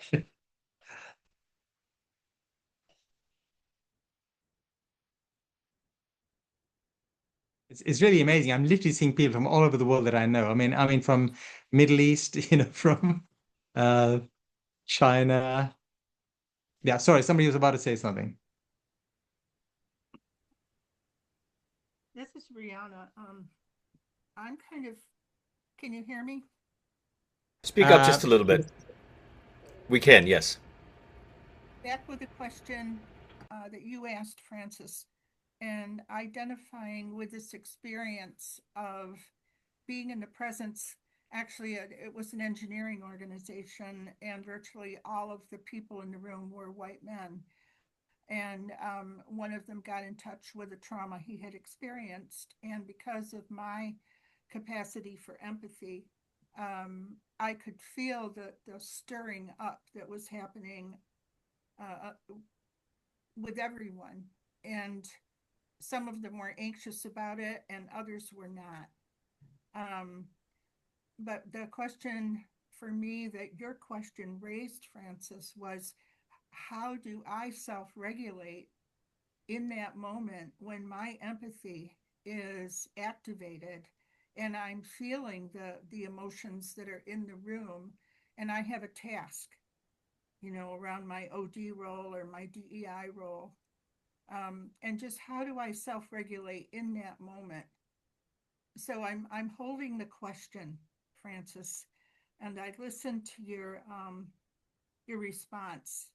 It's really amazing. I'm literally seeing people from all over the world that I know. I mean from Middle East, from China. Yeah, sorry, somebody was about to say something. This is Rihanna. Can you hear me? Speak up just a little bit. We can, yes. Back with a question that you asked, Francis, and identifying with this experience of being in the presence. Actually, it was an engineering organization, and virtually all of the people in the room were white men. And one of them got in touch with a trauma he had experienced. And because of my capacity for empathy, I could feel the stirring up that was happening with everyone. And some of them were anxious about it and others were not. But the question for me that your question raised, Francis, was how do I self-regulate in that moment when my empathy is activated and I'm feeling the emotions that are in the room, and I have a task, around my OD role or my DEI role. And just how do I self-regulate in that moment? So I'm holding the question, Francis, and I listened to your response,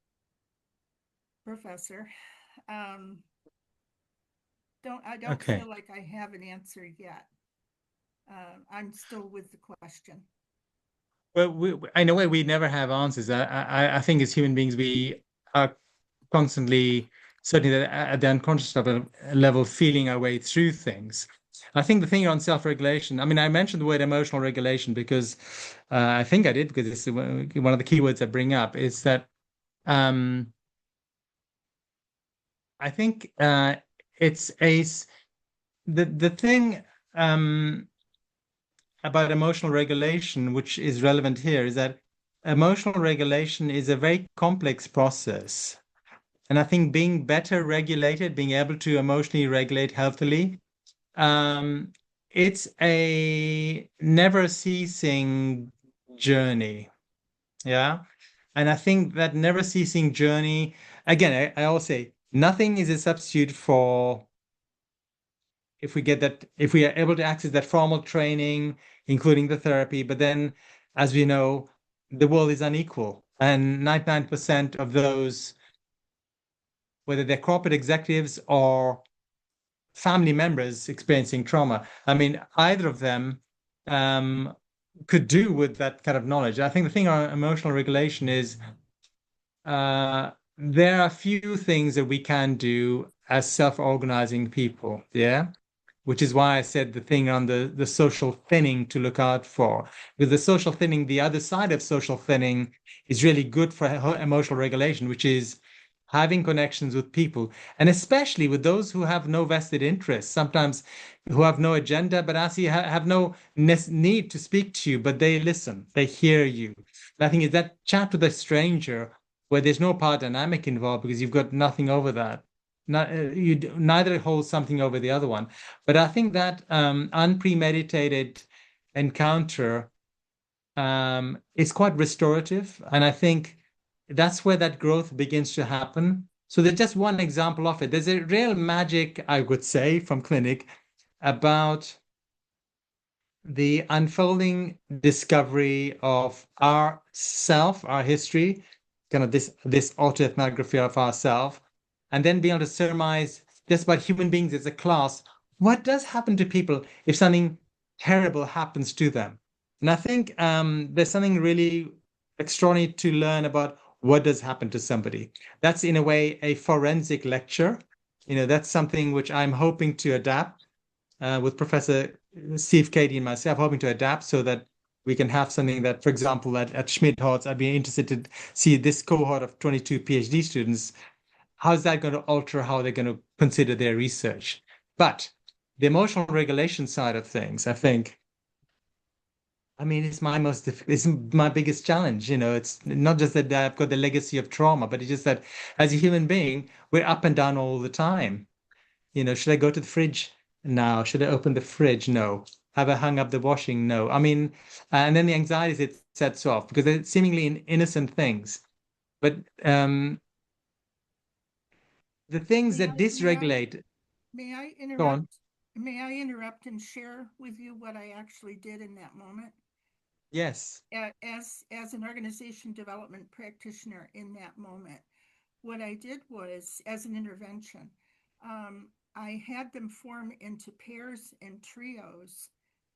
Professor. I don't feel like I have an answer yet. I'm still with the question. Well, in a way, we never have answers. I think as human beings, we are constantly, certainly at the unconscious level, feeling our way through things. I think the thing on self-regulation, I mean, I mentioned the word emotional regulation because I think I did, because it's one of the keywords I bring up, is that um, I think it's the thing about emotional regulation, which is relevant here, is that emotional regulation is a very complex process. And I think being better regulated, being able to emotionally regulate healthily, um, it's a never ceasing journey. Yeah. And I think that never ceasing journey, again, I always say nothing is a substitute for if we are able to access that formal training, including the therapy, but then, as we know, the world is unequal. And 99% of those, whether they're corporate executives or family members experiencing trauma, I mean, either of them um, could do with that kind of knowledge. I think the thing on emotional regulation is there are a few things that we can do as self-organizing people. Yeah. Which is why I said the thing on the social thinning to look out for. Because the social thinning, the other side of social thinning is really good for emotional regulation, which is having connections with people, and especially with those who have no vested interest, sometimes who have no agenda, but actually have no need to speak to you, but they listen, they hear you. And I think is that chat with a stranger where there's no power dynamic involved because you've got nothing over that. Not, neither holds something over the other one. But I think that unpremeditated encounter is quite restorative. And I think that's where that growth begins to happen. So there's just one example of it. There's a real magic, I would say, from clinic about the unfolding discovery of our self, our history, kind of this autoethnography of ourself, and then being able to surmise just about human beings as a class, what does happen to people if something terrible happens to them? And I think there's something really extraordinary to learn about what does happen to somebody. That's in a way a forensic lecture. That's something which I'm hoping to adapt with Professor Steve Cady and myself, hoping to adapt so that we can have something that, for example, at Schmidt-Hortz, I'd be interested to see this cohort of 22 PhD students. How's that going to alter how they're going to consider their research? But the emotional regulation side of things, I think, I mean, it's my biggest challenge. It's not just that I've got the legacy of trauma, but it's just that as a human being, we're up and down all the time. Should I go to the fridge? No. Should I open the fridge? No. Have I hung up the washing? No. I mean, and then the anxieties it sets off because they're seemingly innocent things. But the things that dysregulate. May I Go on. interrupt? May I interrupt and share with you what I actually did in that moment? Yes. As an organization development practitioner in that moment, what I did was, as an intervention, I had them form into pairs and trios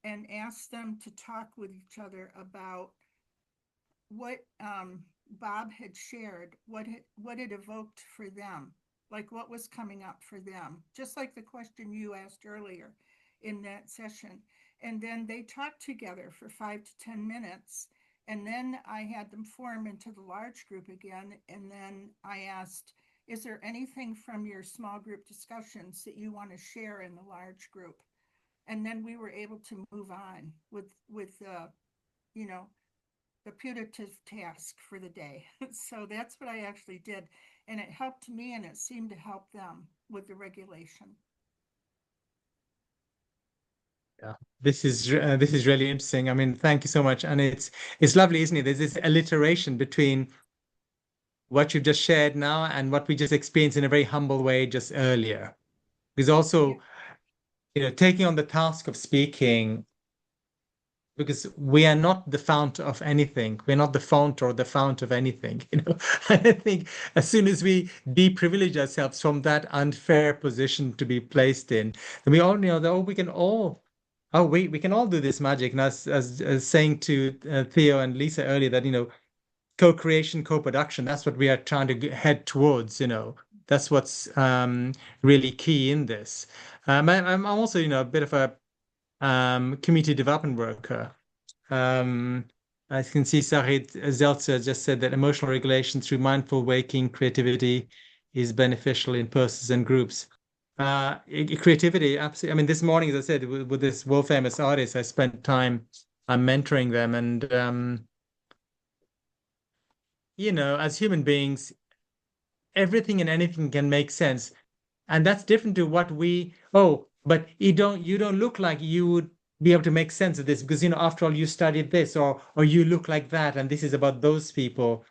and asked them to talk with each other about what Bob had shared, what it evoked for them, like what was coming up for them, just like the question you asked earlier in that session. And then they talked together for 5 to 10 minutes. And then I had them form into the large group again. And then I asked, is there anything from your small group discussions that you want to share in the large group? And then we were able to move on with the putative task for the day. So that's what I actually did. And it helped me and it seemed to help them with the regulation. Yeah, this is really interesting. I mean, thank you so much. And it's lovely, isn't it? There's this alliteration between what you've just shared now and what we just experienced in a very humble way just earlier. Because also, taking on the task of speaking, because we are not the fount of anything. We're not the fount or the fount of anything. I think as soon as we deprivilege ourselves from that unfair position to be placed in, then we all know that we can all. Oh, we can all do this magic. And as saying to Theo and Lisa earlier that, co-creation, co-production, that's what we are trying to head towards, That's what's really key in this. I'm also, a bit of a community development worker. I can see Sarit Zeltzer just said that emotional regulation through mindful waking creativity is beneficial in persons and groups. Creativity, absolutely. I mean, this morning, as I said, with this world famous artist, I spent time mentoring them, and as human beings, everything and anything can make sense, and that's different to what but you don't look like you would be able to make sense of this because after all you studied this, or you look like that, and this is about those people.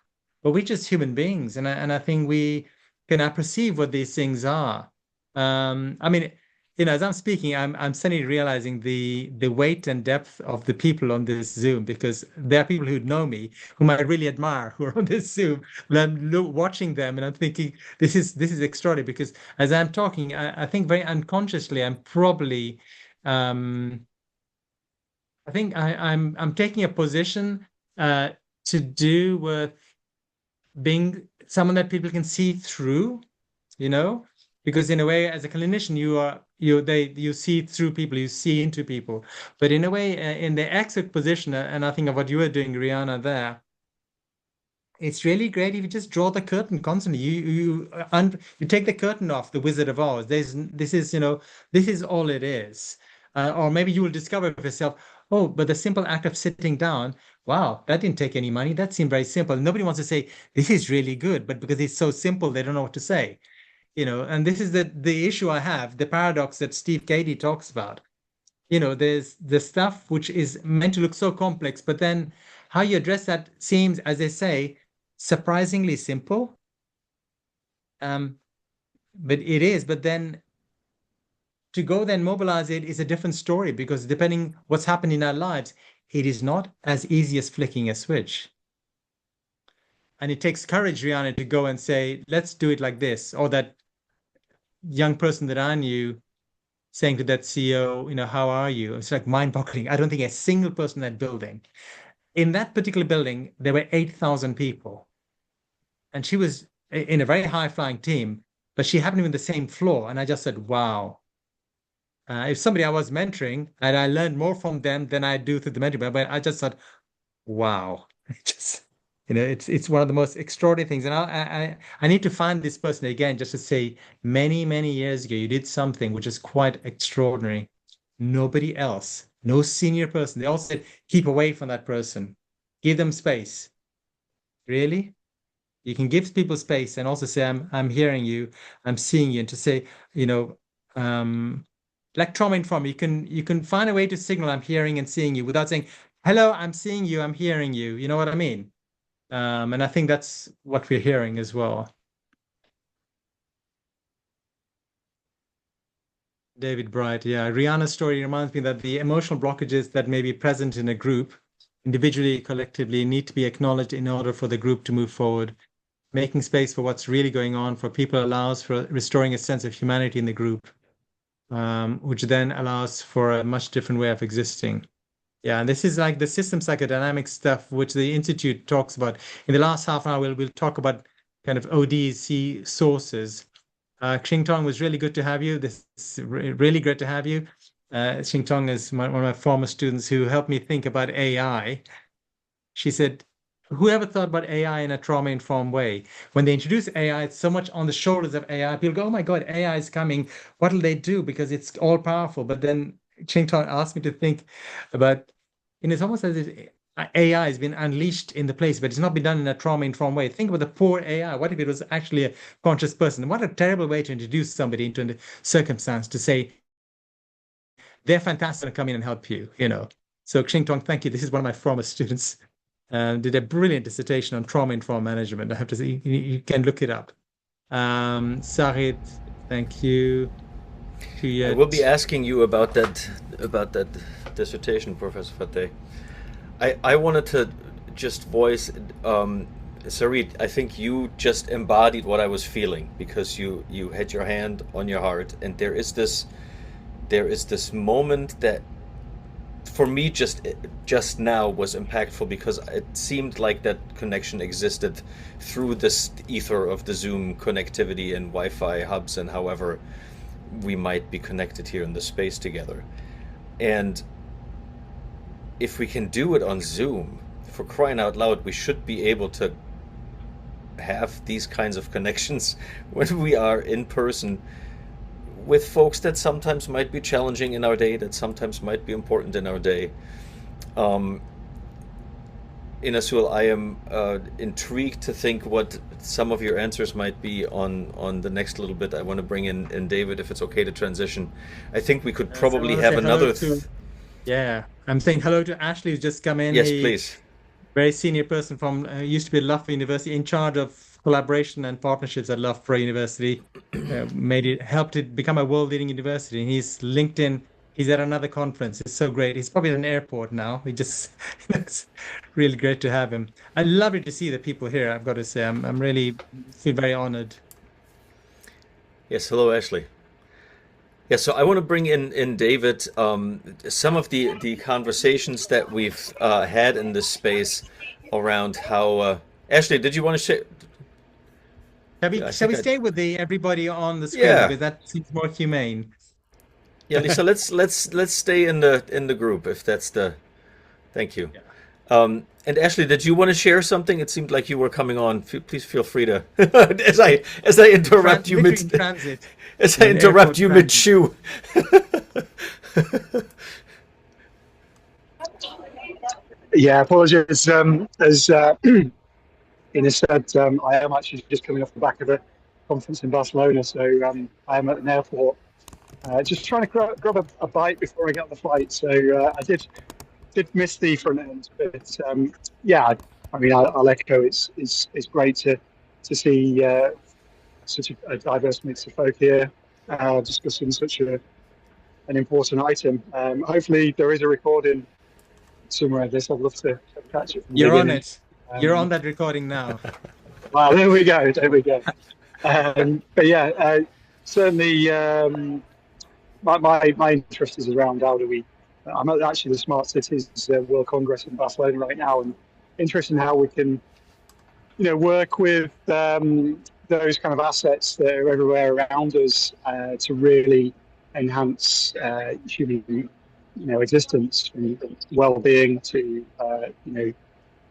But we're just human beings, and I think we can perceive what these things are. I mean, as I'm speaking, I'm suddenly realizing the weight and depth of the people on this Zoom, because there are people who know me, whom I really admire, who are on this Zoom, and I'm watching them, and I'm thinking this is extraordinary, because as I'm talking, I think very unconsciously I'm probably I think I'm taking a position to do with being someone that people can see through, because in a way, as a clinician, you see through people, you see into people. But in a way, in the exit position, and I think of what you were doing, Rihanna, there, it's really great if you just draw the curtain constantly. You take the curtain off the Wizard of Oz. This is all it is. Or maybe you will discover for yourself, oh, but the simple act of sitting down, wow, that didn't take any money. That seemed very simple. Nobody wants to say this is really good, but because it's so simple, they don't know what to say. And this is the issue I have, the paradox that Steve Cady talks about. There's the stuff which is meant to look so complex, but then how you address that seems, as they say, surprisingly simple. But it is, but then to go then mobilize it is a different story, because depending what's happened in our lives, it is not as easy as flicking a switch. And it takes courage, Rihanna, to go and say, let's do it like this. Or that young person that I knew saying to that CEO, how are you? It's like mind-boggling. I don't think a single person in that building. In that particular building, there were 8,000 people. And she was in a very high-flying team, but she happened to be on the same floor. And I just said, wow. If somebody I was mentoring, and I learned more from them than I do through the mentoring, but I just thought, wow. It's one of the most extraordinary things. And I need to find this person again, just to say, many, many years ago, you did something which is quite extraordinary. Nobody else, no senior person, they all said, keep away from that person. Give them space. Really? You can give people space and also say, I'm hearing you, I'm seeing you, and to say, like trauma informed, you can find a way to signal I'm hearing and seeing you without saying, hello, I'm seeing you, I'm hearing you. You know what I mean? And I think that's what we're hearing as well. David Bright, yeah. Rihanna's story reminds me that the emotional blockages that may be present in a group, individually, collectively, need to be acknowledged in order for the group to move forward. Making space for what's really going on for people allows for restoring a sense of humanity in the group, which then allows for a much different way of existing. Yeah, and this is like the system psychodynamic stuff, which the Institute talks about. In the last half an hour, we'll talk about kind of ODC sources. Xing Tong, was really good to have you. This is really great to have you. Xing Tong is one of my former students who helped me think about AI. She said, whoever thought about AI in a trauma-informed way? When they introduce AI, it's so much on the shoulders of AI. People go, oh my God, AI is coming. What will they do? Because it's all powerful. But then Xing Tong asked me to think about, it's almost as if AI has been unleashed in the place, but it's not been done in a trauma-informed way. Think about the poor AI. What if it was actually a conscious person? What a terrible way to introduce somebody into a circumstance, to say, they're fantastic and come in and help you, So Xing Tong, thank you. This is one of my former students. Did a brilliant dissertation on trauma-informed management. I have to say, you can look it up. Sarit, thank you. I will be asking you about that dissertation, Professor Fateh. I wanted to just voice, Sarit, I think you just embodied what I was feeling, because you had your hand on your heart, and there is this moment that for me, just now was impactful because it seemed like that connection existed through this ether of the Zoom connectivity and Wi-Fi hubs and however we might be connected here in the space together. And if we can do it on Zoom, for crying out loud, we should be able to have these kinds of connections when we are in person with folks that sometimes might be challenging in our day, that sometimes might be important in our day. Eenasul, I am intrigued to think what some of your answers might be on the next little bit. I want to bring in David, if it's okay to transition. I think we could probably have another... Yeah, I'm saying hello to Ashley, who's just come in. Yes, please. Very senior person from, used to be at Loughborough University, in charge of collaboration and partnerships at Loughborough University. Helped it become a world-leading university. And he's LinkedIn. He's at another conference. It's so great. He's probably at an airport now. It's really great to have him. I love it to see the people here. I've got to say, I'm really feel very honored. Yes, hello, Ashley. Yeah, so I want to bring in David. Some of the conversations that we've had in this space around how Ashley, did you want to share? Shall we stay with everybody on the screen? Yeah. Because that seems more humane. Yeah, Lisa, let's stay in the group if that's the. Thank you. Yeah. And Ashley, did you want to share something? It seemed like you were coming on. Please feel free to as I interrupt you mid transit. As I interrupt you mid shoe. Yeah, apologies. As Ines said, I am actually just coming off the back of a conference in Barcelona, so I am at an airport, just trying to grab a bite before I get on the flight. So I did miss the front end, but yeah, I mean, I'll echo. It's great to see such a diverse mix of folk here discussing such an important item. Hopefully, there is a recording somewhere of this. I'd love to catch it. You're on it. You're on that recording now. Well, there we go. But yeah, certainly my interest is around how do we. I'm at actually the Smart Cities World Congress in Barcelona right now, and interested in how we can, work with those kind of assets that are everywhere around us to really enhance human, existence, from well-being to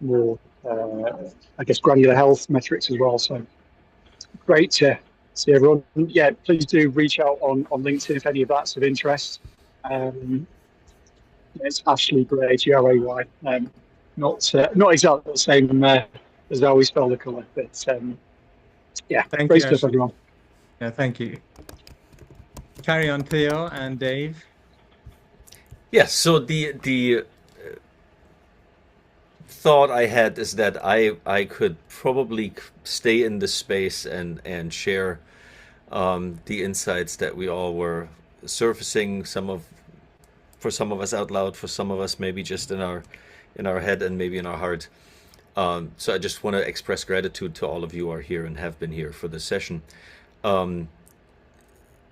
more, I guess, granular health metrics as well. So great to see everyone. Yeah, please do reach out on LinkedIn if any of that's of interest. It's Ashley Gray, Gray. Not exactly the same as how we spell the colour, but yeah, thank great you, stuff, Ashley. everyone. Yeah, thank you. Carry on, Theo and Dave. Yes, so the thought I had is that I could probably stay in this space and share the insights that we all were surfacing, for some of us out loud, for some of us maybe just in our head and maybe in our heart. So I just want to express gratitude to all of you who are here and have been here for this session. But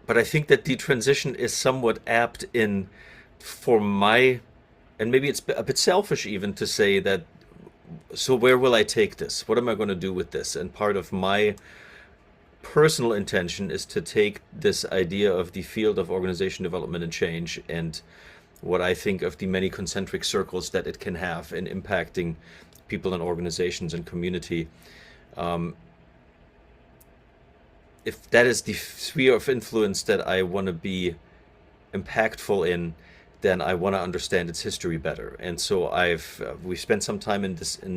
I think that the transition is somewhat apt for my, and maybe it's a bit selfish even to say that, so where will I take this? What am I going to do with this? And part of my personal intention is to take this idea of the field of organization development and change and what I think of the many concentric circles that it can have in impacting people and organizations and community. If that is the sphere of influence that I want to be impactful in, then I want to understand its history better. And so we spent some time in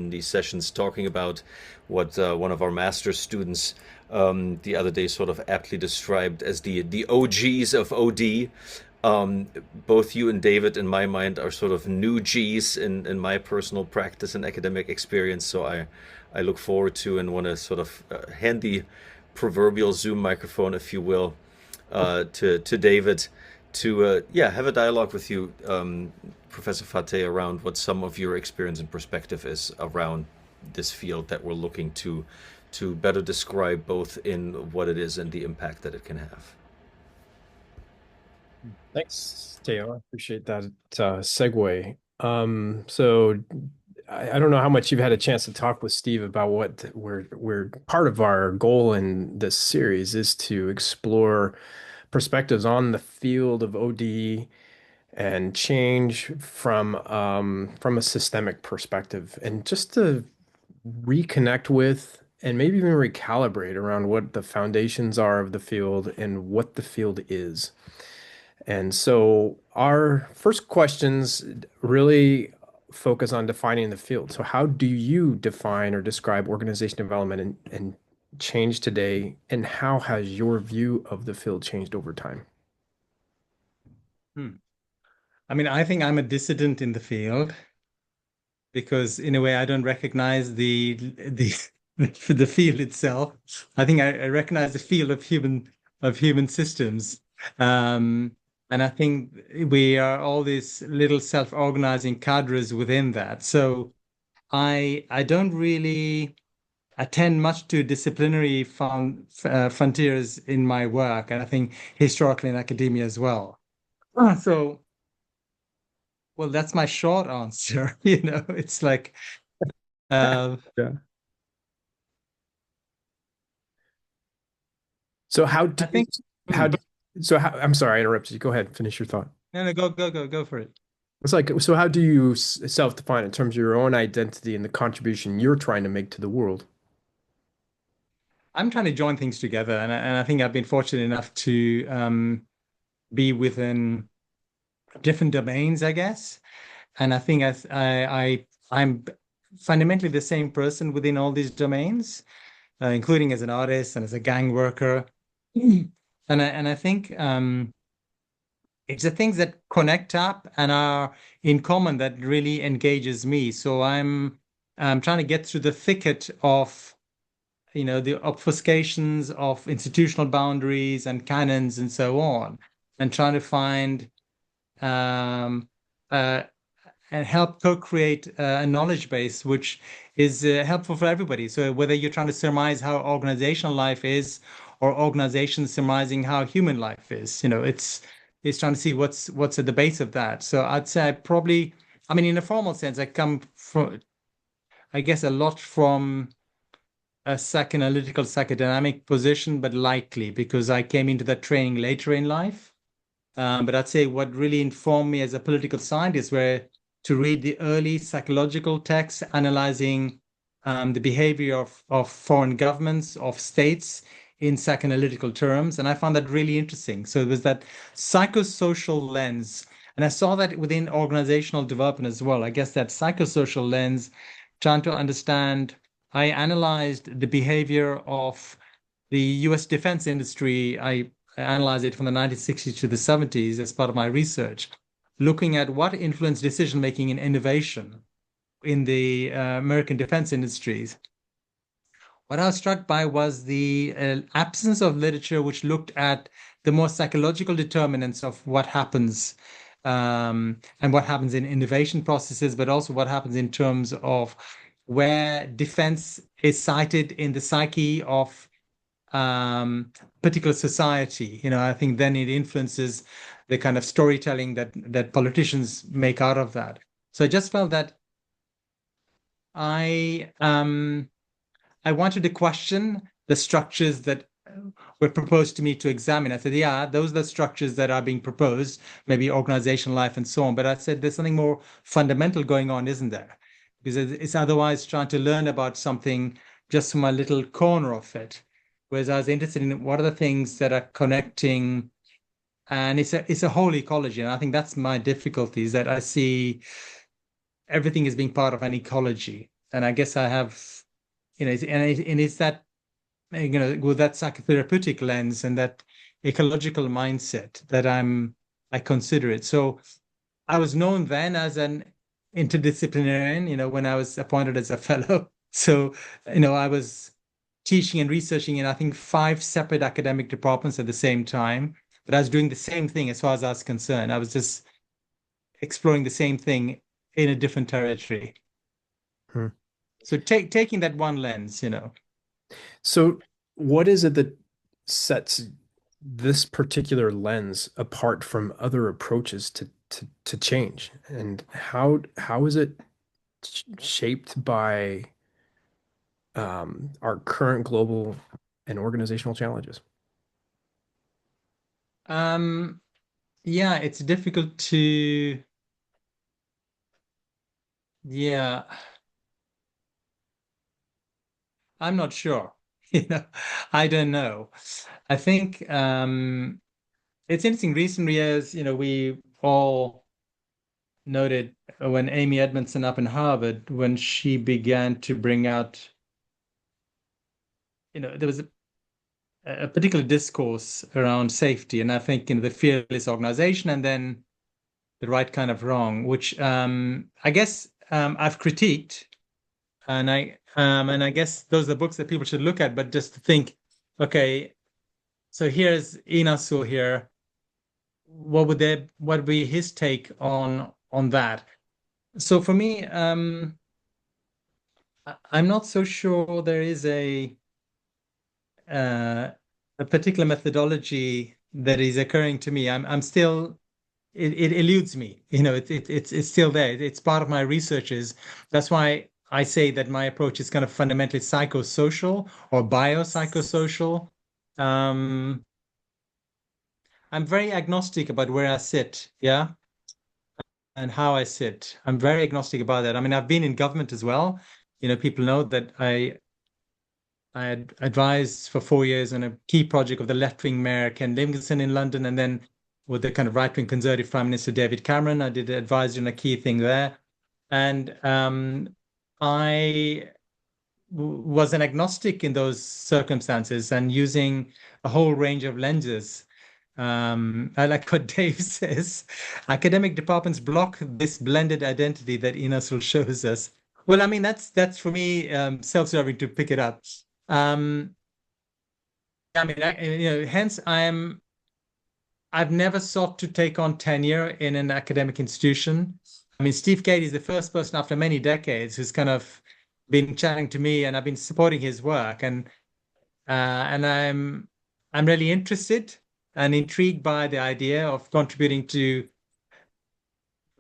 these sessions talking about what one of our master's students the other day sort of aptly described as the OGs of OD. Both you and David, in my mind, are sort of new Gs in my personal practice and academic experience. So I look forward to and want to sort of hand the proverbial Zoom microphone, if you will, to David to have a dialogue with you, Professor Fateh, around what some of your experience and perspective is around this field that we're looking to better describe both in what it is and the impact that it can have. Thanks, Teo. I appreciate that segue. So I don't know how much you've had a chance to talk with Steve about what we're part of our goal in this series is to explore perspectives on the field of OD and change from a systemic perspective, and just to reconnect with and maybe even recalibrate around what the foundations are of the field and what the field is. And so our first questions really focus on defining the field. So how do you define or describe organization development and change today? And how has your view of the field changed over time? I mean, I think I'm a dissident in the field because in a way I don't recognize the field itself. I think I recognize the field of human systems. And I think we are all these little self-organizing cadres within that. So I don't really attend much to disciplinary frontiers in my work, and I think historically in academia as well. So, well, that's my short answer. It's like, Yeah. So how do I think. I'm sorry, I interrupted you. Go ahead, finish your thought. No, go for it. It's like, so how do you self-define in terms of your own identity and the contribution you're trying to make to the world? I'm trying to join things together, and I think I've been fortunate enough to be within different domains, I guess. And I think I'm fundamentally the same person within all these domains, including as an artist and as a gang worker. And I think it's the things that connect up and are in common that really engages me. So I'm trying to get through the thicket of the obfuscations of institutional boundaries and canons and so on, and trying to find um, and help co-create a knowledge base which is helpful for everybody. So whether you're trying to surmise how organizational life is, or organizations surmising how human life is, it's trying to see what's at the base of that. So I'd say I mean, in a formal sense, I come from, I guess, a lot from a psychoanalytical, psychodynamic position, but lightly, because I came into that training later in life. But I'd say what really informed me as a political scientist were to read the early psychological texts analyzing the behavior of foreign governments, of states in psychoanalytical terms. And I found that really interesting. So it was that psychosocial lens. And I saw that within organizational development as well. I guess that psychosocial lens, trying to understand, I analyzed the behavior of the US defense industry. I analyzed it from the 1960s to the 70s as part of my research, looking at what influenced decision-making and innovation in the American defense industries. What I was struck by was the absence of literature which looked at the more psychological determinants of what happens and what happens in innovation processes, but also what happens in terms of where defense is cited in the psyche of particular society. I think then it influences the kind of storytelling that politicians make out of that. So I just felt that I wanted to question the structures that were proposed to me to examine. I said, yeah, those are the structures that are being proposed, maybe organizational life and so on. But I said, there's something more fundamental going on, isn't there? Because it's otherwise trying to learn about something just from a little corner of it. Whereas I was interested in what are the things that are connecting, and it's a whole ecology. And I think that's my difficulty, is that I see everything as being part of an ecology. And I guess I have, and it's that, with that psychotherapeutic lens and that ecological mindset that I consider it. So I was known then as an interdisciplinarian, when I was appointed as a fellow. So, I was teaching and researching in, I think, 5 separate academic departments at the same time. But I was doing the same thing as far as I was concerned. I was just exploring the same thing in a different territory. So taking that one lens, So what is it that sets this particular lens apart from other approaches to change? And how is it shaped by our current global and organizational challenges? Yeah, it's difficult to, yeah, I'm not sure. I don't know. I think it's interesting. Recent years, we all noted when Amy Edmondson up in Harvard, when she began to bring out, there was a particular discourse around safety, and I think the fearless organization, and then the right kind of wrong, which I guess I've critiqued, and I guess those are the books that people should look at. But just to think, okay, so here's Eenasul here. What would be his take on that? So for me, I'm not so sure there is uh, a particular methodology that is occurring to me. I'm still it eludes me. It's still there. It's part of my researches. That's why I say that my approach is kind of fundamentally psychosocial or biopsychosocial. Um, I'm very agnostic about where I sit, yeah, and how I sit. I'm very agnostic about that. I mean, I've been in government as well. People know that I had advised for 4 years on a key project of the left-wing mayor Ken Livingstone in London, and then with the kind of right-wing conservative Prime Minister David Cameron, I did advise on a key thing there, and I was an agnostic in those circumstances and using a whole range of lenses. I like what Dave says. Academic departments block this blended identity that Eenasul shows us. Well, I mean, that's for me self-serving to pick it up. Um, I mean, hence I've never sought to take on tenure in an academic institution. I mean, Steve Cady is the first person after many decades who's kind of been chatting to me, and I've been supporting his work, and I'm really interested and intrigued by the idea of contributing to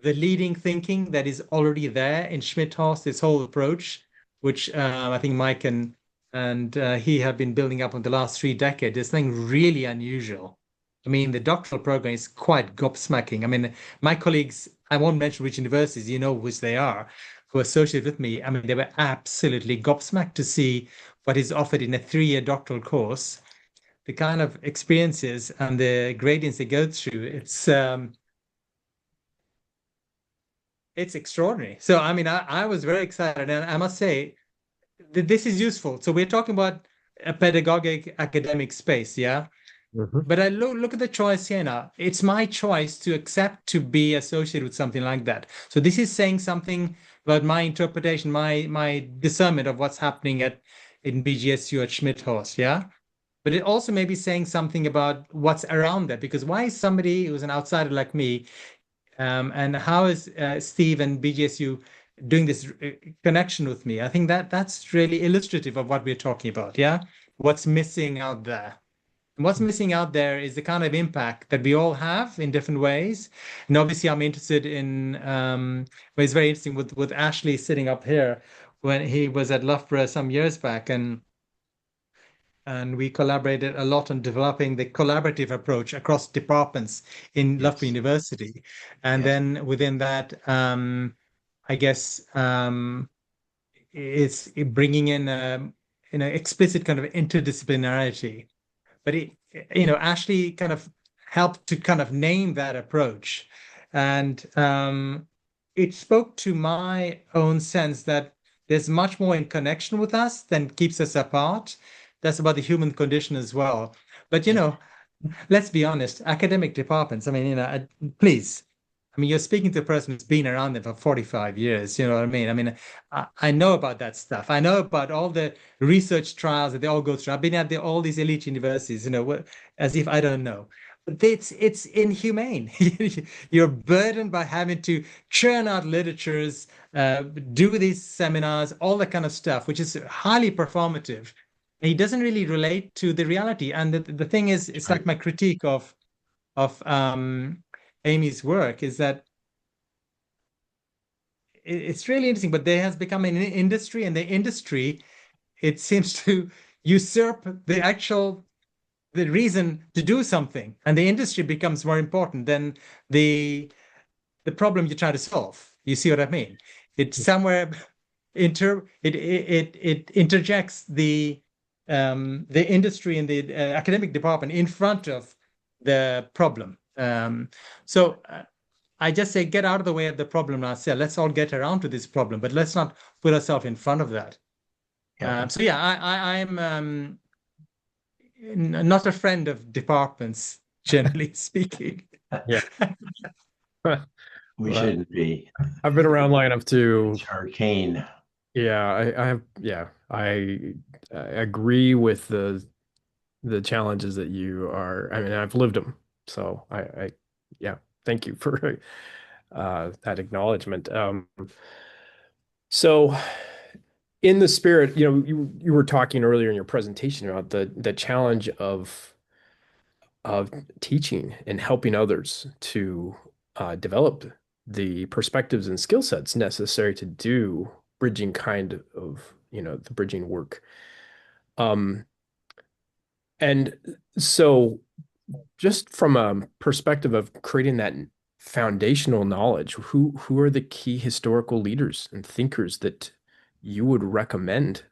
the leading thinking that is already there in Schmidt-Horst, this whole approach, which I think Mike and he have been building up in the last 3 decades. This thing really unusual. I mean, the doctoral program is quite gobsmacking. I mean, my colleagues, I won't mention which universities, you know which they are, who are associated with me. I mean, they were absolutely gobsmacked to see what is offered in a 3-year doctoral course, the kind of experiences and the gradients they go through. It's extraordinary. So, I mean, I was very excited, and I must say that this is useful. So we're talking about a pedagogic academic space, yeah? But I look at the choice here now. It's my choice to accept to be associated with something like that. So this is saying something about my interpretation, my discernment of what's happening in BGSU at Schmidt-Horst, yeah? But it also may be saying something about what's around that, because why is somebody who's an outsider like me, and how is Steve and BGSU doing this connection with me? I think that's really illustrative of what we're talking about, yeah? What's missing out there? And what's missing out there is the kind of impact that we all have in different ways. And obviously, I'm interested in, well, it's very interesting with Ashley sitting up here when he was at Loughborough some years back, and we collaborated a lot on developing the collaborative approach across departments in Loughborough University. And then within that, I guess it's bringing in explicit kind of interdisciplinarity. But Ashley kind of helped to kind of name that approach, and it spoke to my own sense that there's much more in connection with us than keeps us apart. That's about the human condition as well. But let's be honest, academic departments. I mean, please. I mean, you're speaking to a person who's been around them for 45 years. You know what I mean? I mean, I know about that stuff. I know about all the research trials that they all go through. I've been at all these elite universities, as if I don't know. But it's inhumane. You're burdened by having to churn out literatures, do these seminars, all that kind of stuff, which is highly performative. he doesn't really relate to the reality. And the thing is, it's like my critique of Amy's work is that it's really interesting, but there has become an industry, and the industry, it seems to usurp the reason to do something, and the industry becomes more important than the problem you try to solve. You see what I mean? It somewhere it interjects the industry and the academic department in front of the problem. So I just say, get out of the way of the problem ourselves. Let's all get around to this problem, but let's not put ourselves in front of that. Yeah. So yeah, I'm not a friend of departments, generally speaking. Yeah. We Well, shouldn't be. I've been around long enough to, It's arcane. yeah, I have, yeah, I agree with the challenges that you are. I mean, I've lived them, so yeah, thank you for that acknowledgement. So in the spirit, you were talking earlier in your presentation about the challenge of teaching and helping others to develop the perspectives and skill sets necessary to do bridging kind of, the bridging work. And so just from a perspective of creating that foundational knowledge, who are the key historical leaders and thinkers that you would recommend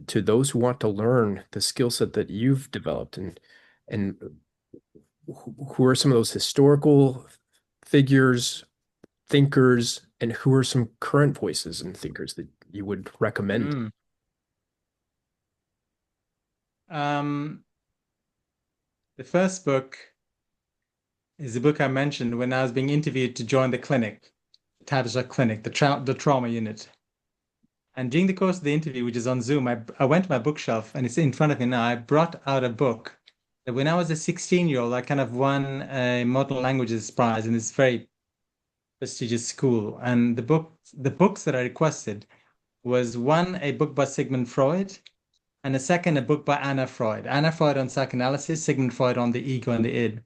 to those who want to learn the skill set that you've developed, and who are some of those historical figures, thinkers, and who are some current voices and thinkers that you would recommend? The first book is the book I mentioned when I was being interviewed to join the clinic, the Tavistock Clinic, the trauma unit. And during the course of the interview, which is on Zoom, I went to my bookshelf, and it's in front of me now. I brought out a book that when I was a 16-year-old, I kind of won a modern languages prize in this very prestigious school. And the books that I requested was one, a book by Sigmund Freud, and a second, a book by Anna Freud. Anna Freud on psychoanalysis, Sigmund Freud on the ego and the id.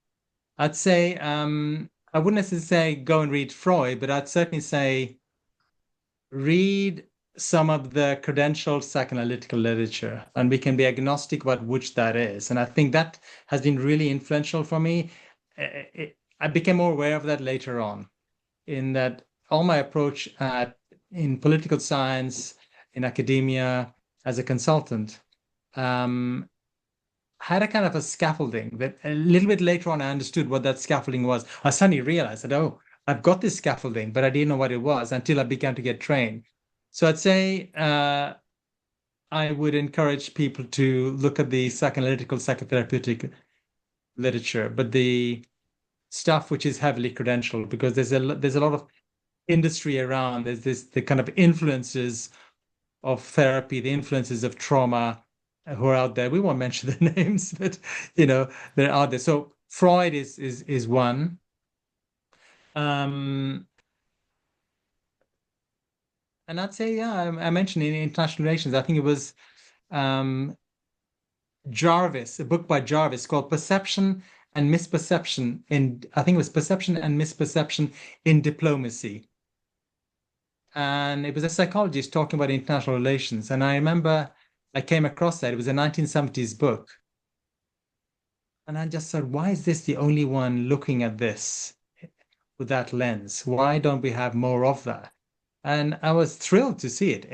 I'd say, I wouldn't necessarily say go and read Freud, but I'd certainly say read some of the credentialed psychoanalytical literature, and we can be agnostic about which that is. And I think that has been really influential for me. I became more aware of that later on, in that all my approach in political science, in academia, as a consultant, had a kind of a scaffolding that a little bit later on I understood what that scaffolding was. I suddenly realized that, oh, I've got this scaffolding, but I didn't know what it was until I began to get trained. So I'd say I would encourage people to look at the psychoanalytical, psychotherapeutic literature, but the stuff which is heavily credentialed, because there's a lot of industry around. There's the kind of influences of therapy, the influences of trauma, who are out there. We won't mention the names, but they're out there. So Freud is one. And I'd say, yeah, I mentioned in international relations, I think it was Jarvis, a book by Jarvis called Perception and Misperception I think it was Perception and Misperception in Diplomacy. And it was a psychologist talking about international relations. And I remember I came across that. It was a 1970s book. And I just thought, why is this the only one looking at this with that lens? Why don't we have more of that? And I was thrilled to see it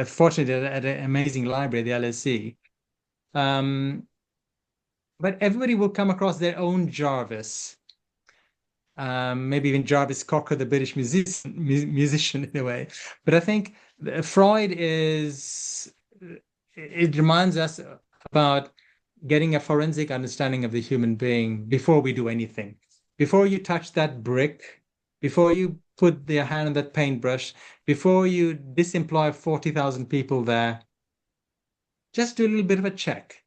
fortunately at an amazing library, the LSE. But everybody will come across their own Jarvis. Maybe even Jarvis Cocker, the British musician in a way. But I think Freud it reminds us about getting a forensic understanding of the human being before we do anything. Before you touch that brick, before you put your hand on that paintbrush, before you disemploy 40,000 people there, just do a little bit of a check.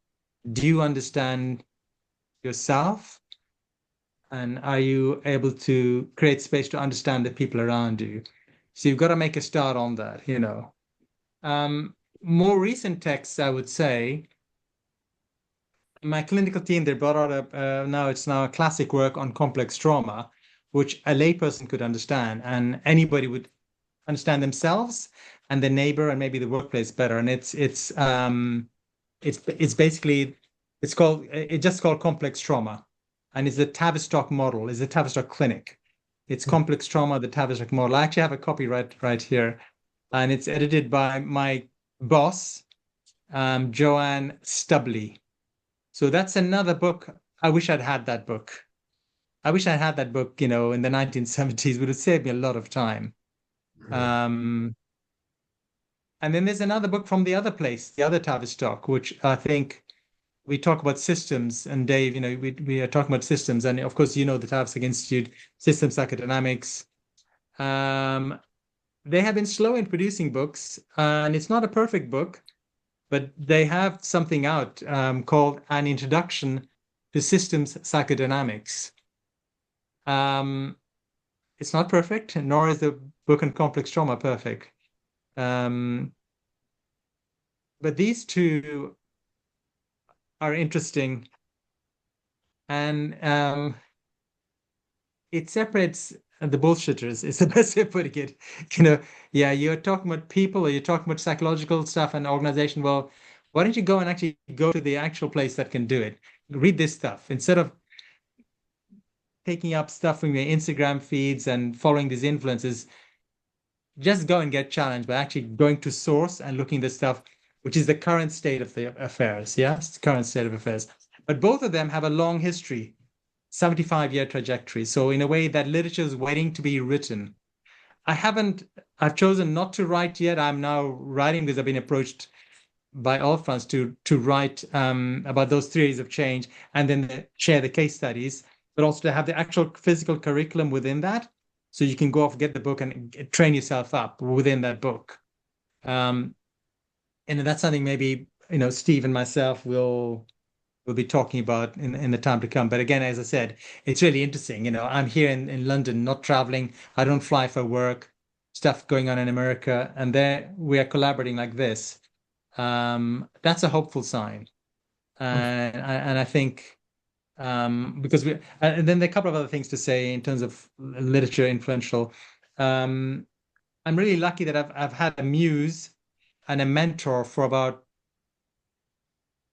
Do you understand yourself? And are you able to create space to understand the people around you? So you've got to make a start on that, More recent texts, I would say, my clinical team, they brought out it's now a classic work on complex trauma, which a layperson could understand, and anybody would understand themselves and their neighbor and maybe the workplace better. And it's basically it's just called complex trauma, and it's the Tavistock model, it's a Tavistock clinic. It's complex trauma, the Tavistock model. I actually have a copy right here, and it's edited by my boss, Joanne Stubley. So that's another book. I wish I'd had that book. I wish I had that book, in the 1970s. Would have saved me a lot of time. And then there's another book from the other place, the other Tavistock, which I think we talk about systems. And Dave, we are talking about systems. And of course, the Tavistock Institute, Systems Psychodynamics. They have been slow in producing books, and it's not a perfect book, but they have something out called An Introduction to Systems Psychodynamics. It's not perfect, nor is the book on complex trauma perfect. But these two are interesting, and it separates the bullshitters. It's the best way of putting it. You're talking about people, or you're talking about psychological stuff and organization. Well, why don't you go and actually go to the actual place that can do it? Read this stuff instead of taking up stuff from your Instagram feeds and following these influences. Just go and get challenged by actually going to source and looking at the stuff, which is the current state of the affairs. Yes, current state of affairs. But both of them have a long history, 75-year trajectory. So in a way, that literature is waiting to be written. I've chosen not to write yet. I'm now writing because I've been approached by all fronts to write about those theories of change, and then share the case studies, but also to have the actual physical curriculum within that. So you can go off, get the book, and train yourself up within that book. And that's something maybe, Steve and myself will be talking about in the time to come. But again, as I said, it's really interesting. I'm here in London, not traveling. I don't fly for work, stuff going on in America. And there we are collaborating like this. That's a hopeful sign. And I think because and then there are a couple of other things to say in terms of literature influential. I'm really lucky that I've had a muse and a mentor for about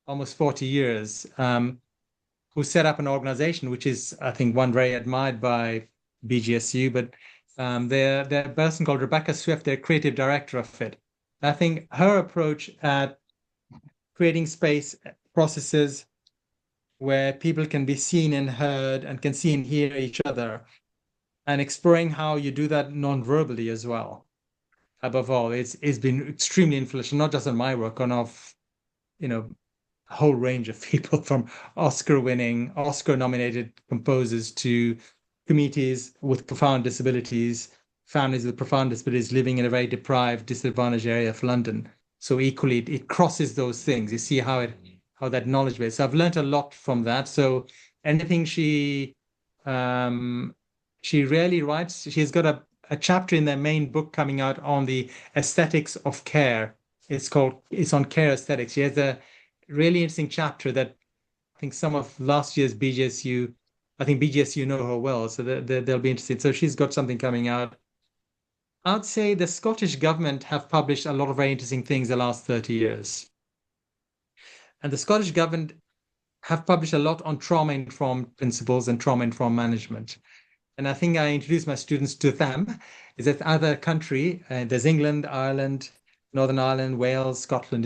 almost 40 years, who set up an organization, which is, I think, one very admired by BGSU, but they're a person called Rebecca Swift, they're creative director of it. I think her approach at creating space processes where people can be seen and heard and can see and hear each other, and exploring how you do that non-verbally as well. Above all, it's been extremely influential, not just on my work, on of, a whole range of people, from Oscar-winning, Oscar-nominated composers to communities with profound disabilities, families with profound disabilities living in a very deprived, disadvantaged area of London. So equally, it crosses those things. You see how that knowledge base. So I've learned a lot from that. So anything she rarely writes. She's got a chapter in their main book coming out on the aesthetics of care. It's on care aesthetics. She has a really interesting chapter that I think some of last year's BGSU, I think BGSU know her well, so they'll be interested. So she's got something coming out. I'd say the Scottish government have published a lot of very interesting things the last 30 years. And the Scottish government have published a lot on trauma-informed principles and trauma-informed management. And I think I introduced my students to them. Is that other country, there's England, Ireland, Northern Ireland, Wales, Scotland,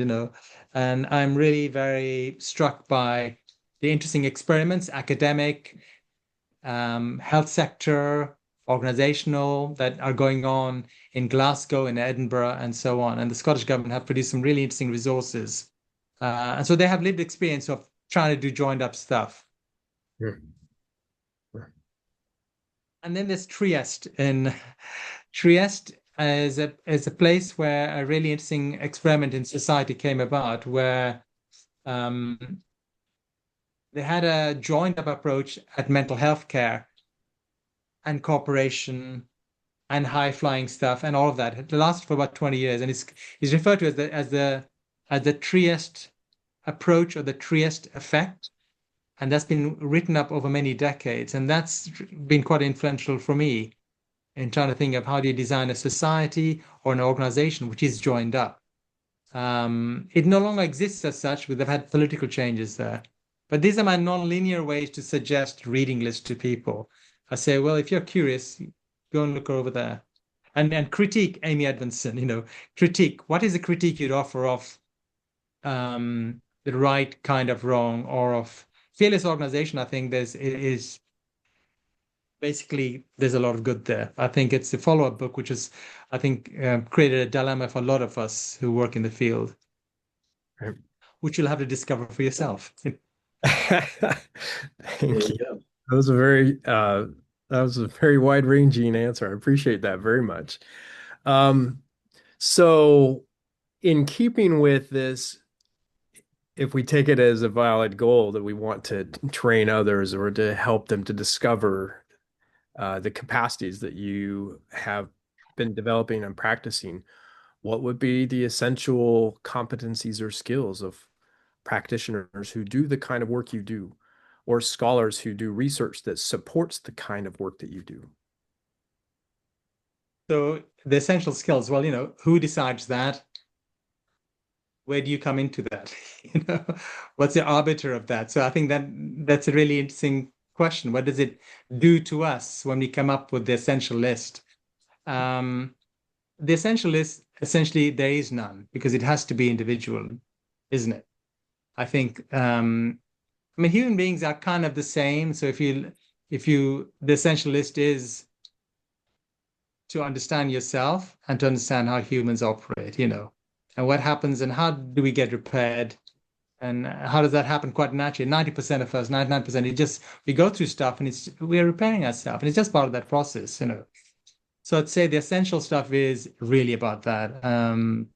and I'm really very struck by the interesting experiments, academic, health sector, organizational, that are going on in Glasgow, in Edinburgh, and so on. And the Scottish government have produced some really interesting resources. And so they have lived experience of trying to do joined up stuff. Sure. And then there's Trieste. And Trieste is a place where a really interesting experiment in society came about, where they had a joined up approach at mental health care and cooperation and high flying stuff and all of that. It lasted for about 20 years, and it's referred to as the Trieste approach, or the Trieste effect. And that's been written up over many decades. And that's been quite influential for me in trying to think of how do you design a society or an organization which is joined up. It no longer exists as such, but they've had political changes there. But these are my non-linear ways to suggest reading lists to people. I say, well, if you're curious, go and look over there. And critique Amy Edmondson, critique. What is a critique you'd offer of the right kind of wrong or of fearless organization? I think is basically there's a lot of good there. I think it's the follow-up book, which is, I think, created a dilemma for a lot of us who work in the field, Right. which you'll have to discover for yourself. Thank you. That was a very wide-ranging answer. I appreciate that very much. So in keeping with this, if we take it as a valid goal that we want to train others or to help them to discover the capacities that you have been developing and practicing, what would be the essential competencies or skills of practitioners who do the kind of work you do, or scholars who do research that supports the kind of work that you do? So the essential skills, well, who decides that? Where do you come into that? What's the arbiter of that? So I think that's a really interesting question. What does it do to us when we come up with the essential list? The essential list, essentially, there is none because it has to be individual, isn't it? I think, human beings are kind of the same. So the essential list is to understand yourself and to understand how humans operate, and what happens and how do we get repaired and how does that happen quite naturally. 90% of us, 99%, we go through stuff and we're repairing ourselves and it's just part of that process, So I'd say the essential stuff is really about that. And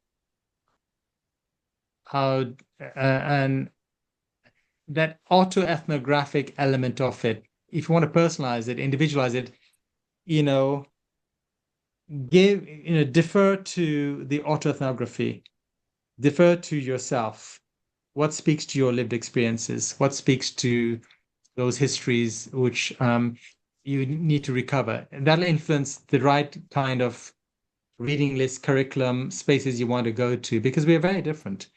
that autoethnographic element of it, if you want to personalize it, individualize it, defer to the autoethnography, defer to yourself. What speaks to your lived experiences? What speaks to those histories which you need to recover? And that'll influence the right kind of reading list, curriculum, spaces you want to go to, because we are very different.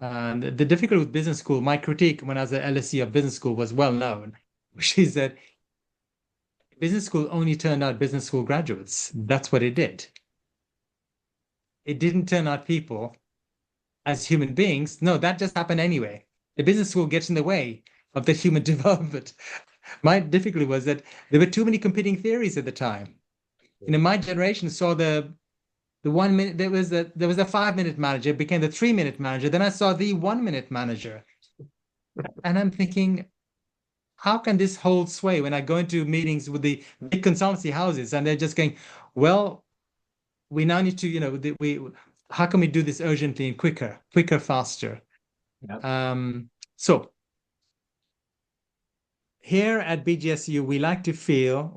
And the difficulty with business school, my critique when I was at LSE of business school was well known, which is that business school only turned out business school graduates. That's what it did. It didn't turn out people as human beings. No, that just happened anyway. The business school gets in the way of the human development. My difficulty was that there were too many competing theories at the time. My generation saw the 1 minute, there was a 5-minute manager, became the 3-minute manager. Then I saw the 1-minute manager. And I'm thinking, how can this hold sway when I go into meetings with the big consultancy houses and they're just going, well, we now need to, how can we do this urgently and quicker, faster? Yep. So here at BGSU, we like to feel,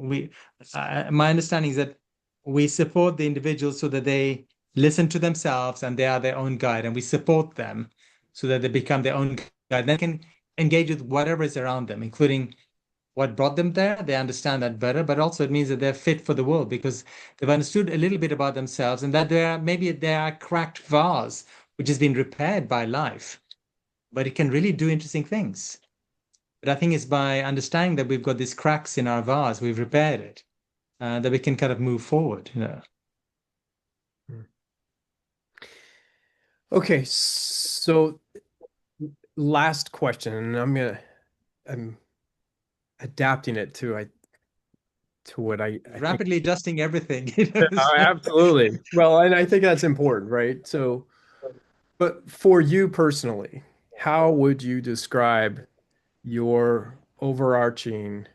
my understanding is that we support the individuals so that they listen to themselves and they are their own guide, and we support them so that they become their own guide. They can engage with whatever is around them, including what brought them there. They understand that better, but also it means that they're fit for the world because they've understood a little bit about themselves and that maybe they are a cracked vase which has been repaired by life, but it can really do interesting things. But I think it's by understanding that we've got these cracks in our vase, we've repaired it, that we can kind of move forward. Okay, so last question, and I'm adapting it to what I rapidly adjusting everything. Oh, absolutely. Well, and I think that's important, right? So, but for you personally, how would you describe your overarching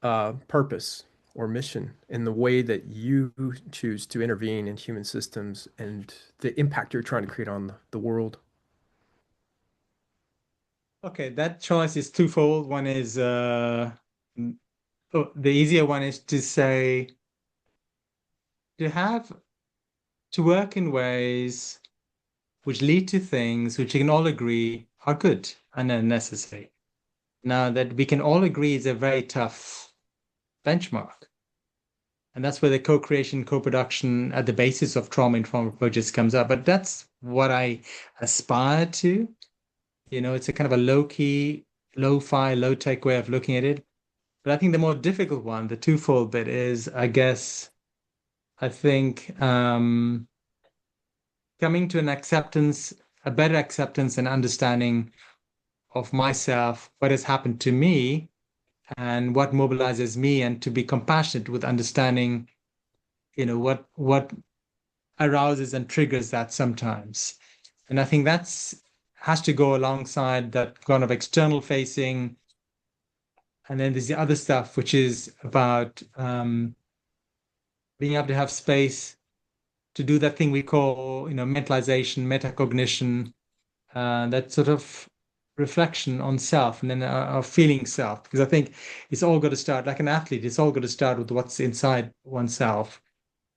purpose or mission in the way that you choose to intervene in human systems and the impact you're trying to create on the world? Okay, that choice is twofold. One is the easier one is to say to work in ways which lead to things which you can all agree are good and are necessary. now that we can all agree is a very tough benchmark. And that's where the co-creation, co-production at the basis of trauma-informed approaches comes up. But that's what I aspire to. It's a kind of a low-key, low-fi, low-tech way of looking at it. But I think the more difficult one, the twofold bit is, I think coming to an acceptance, a better acceptance and understanding of myself, what has happened to me, and what mobilizes me, and to be compassionate with understanding, what arouses and triggers that sometimes. And I think has to go alongside that kind of external facing. And then there's the other stuff, which is about being able to have space to do that thing we call, mentalization, metacognition, that sort of reflection on self, and then our feeling self. Because I think it's all got to start, like an athlete, it's all got to start with what's inside oneself.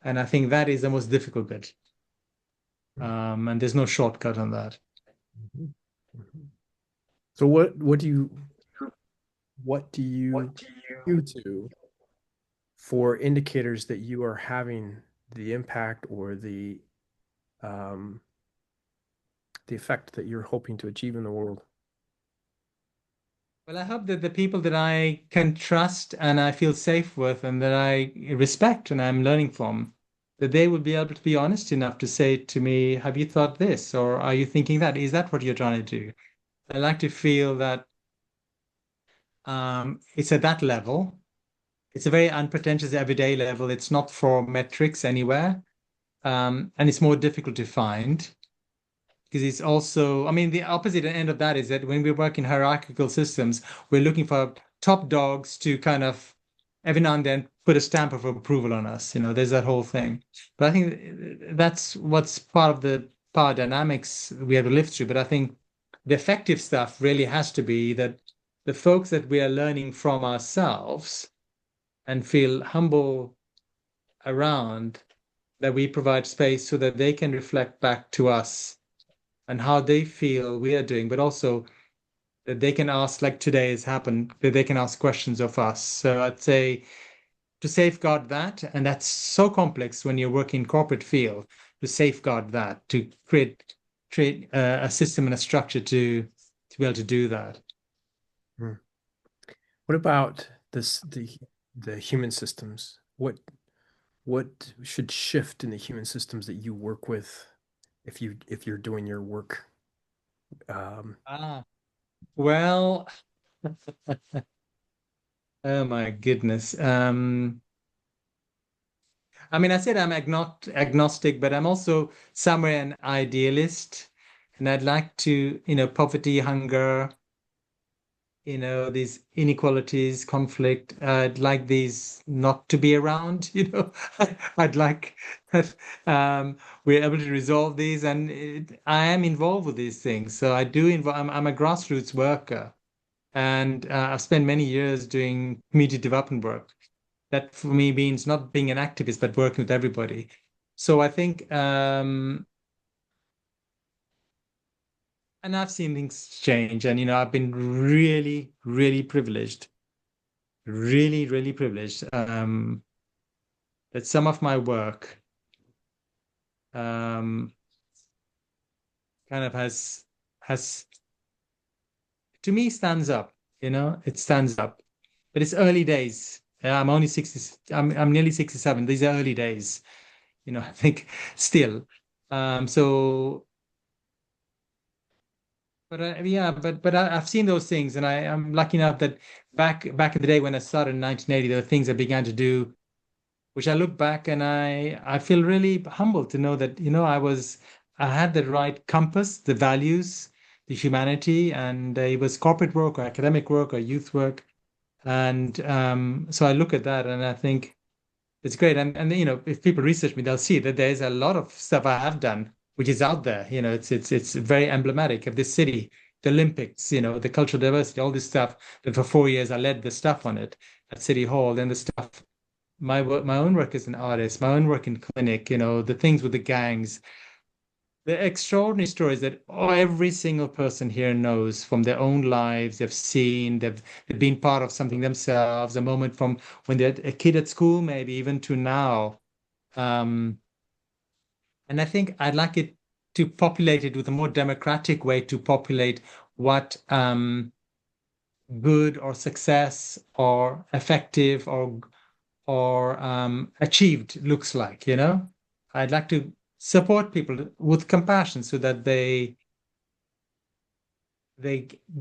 And I think that is the most difficult bit. And there's no shortcut on that. So what do you do for indicators that you are having the impact or the effect that you're hoping to achieve in the world? Well, I hope that the people that I can trust and I feel safe with and that I respect and I'm learning from, that they would be able to be honest enough to say to me, have you thought this? Or are you thinking that? Is that what you're trying to do? I like to feel that it's at that level. It's a very unpretentious everyday level. It's not for metrics anywhere. And it's more difficult to find. Because it's also, the opposite end of that is that when we work in hierarchical systems, we're looking for top dogs to kind of every now and then put a stamp of approval on us. There's that whole thing. But I think that's what's part of the power dynamics we have to live through. But I think the effective stuff really has to be that the folks that we are learning from ourselves and feel humble around, that we provide space so that they can reflect back to us and how they feel we are doing, but also that they can ask, like today has happened, that they can ask questions of us. So I'd say to safeguard that, and that's so complex when you're working in corporate field, to safeguard that, to create a system and a structure to be able to do that. What about the human systems? What should shift in the human systems that you work with if you're doing your work? Well, oh my goodness. I said I'm agnostic, but I'm also somewhere an idealist, and I'd like to, poverty, hunger, these inequalities, conflict. I'd like these not to be around. I'd like that we're able to resolve these, and I am involved with these things. So I do involve. I'm a grassroots worker, and I've spent many years doing community development work. That for me means not being an activist, but working with everybody. So I think, and I've seen things change, and I've been really, really privileged, really, really privileged. That some of my work, kind of has to me stands up. It stands up, but it's early days. I'm only 60. I'm nearly 67. These are early days. I think still. So. But yeah, but I've seen those things, and I'm lucky enough that back in the day when I started in 1980, there were things I began to do, which I look back and I feel really humbled to know that I had the right compass, the values, the humanity, and it was corporate work or academic work or youth work, and so I look at that and I think it's great. And if people research me, they'll see that there's a lot of stuff I have done which is out there. It's very emblematic of this city, the Olympics, the cultural diversity, all this stuff. That for 4 years I led the stuff on it at City Hall. Then the stuff, my own work as an artist, my own work in clinic, the things with the gangs. the extraordinary stories that every single person here knows from their own lives. They've seen, they've been part of something themselves, a moment from when they're a kid at school, maybe even to now. And I think I'd like it to populate it with a more democratic way to populate what good or success or effective or achieved looks like, you know? I'd like to support people with compassion so that they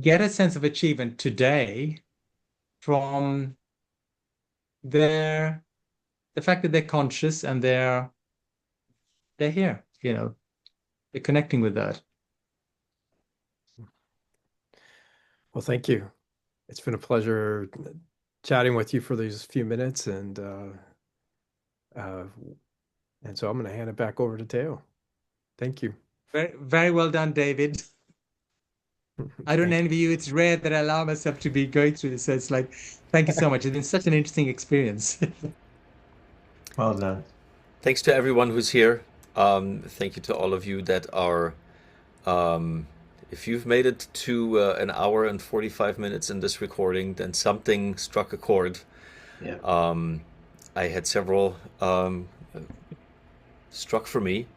get a sense of achievement today from the fact that they're conscious and they're here, you know, they're connecting with that. Well, thank you. It's been a pleasure chatting with you for these few minutes, and so I'm going to hand it back over to Teo. Thank you. Very, very well done, David. I don't envy you. It's rare that I allow myself to be going through this. So it's like, thank you so much. It's been such an interesting experience. Well done. Thanks to everyone who's here. Thank you to all of you that are, if you've made it to an hour and 45 minutes in this recording, then something struck a chord. Yeah. I had several struck for me.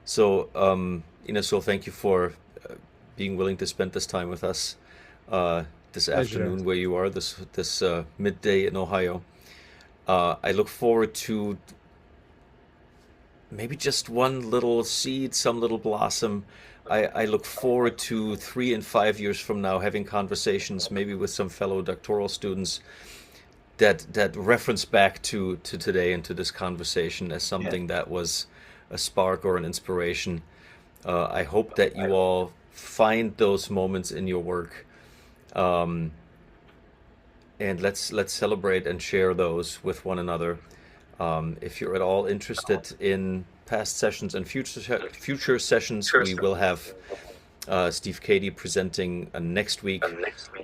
So, Eenasul, thank you for being willing to spend this time with us this afternoon where you are, this midday in Ohio. I look forward to maybe just one little seed, some little blossom. I look forward to 3 and 5 years from now having conversations maybe with some fellow doctoral students that reference back to today and to this conversation as something that was a spark or an inspiration. I hope that you all find those moments in your work, and let's celebrate and share those with one another. If you're at all interested in past sessions and future sessions, we will have Steve Cady presenting next week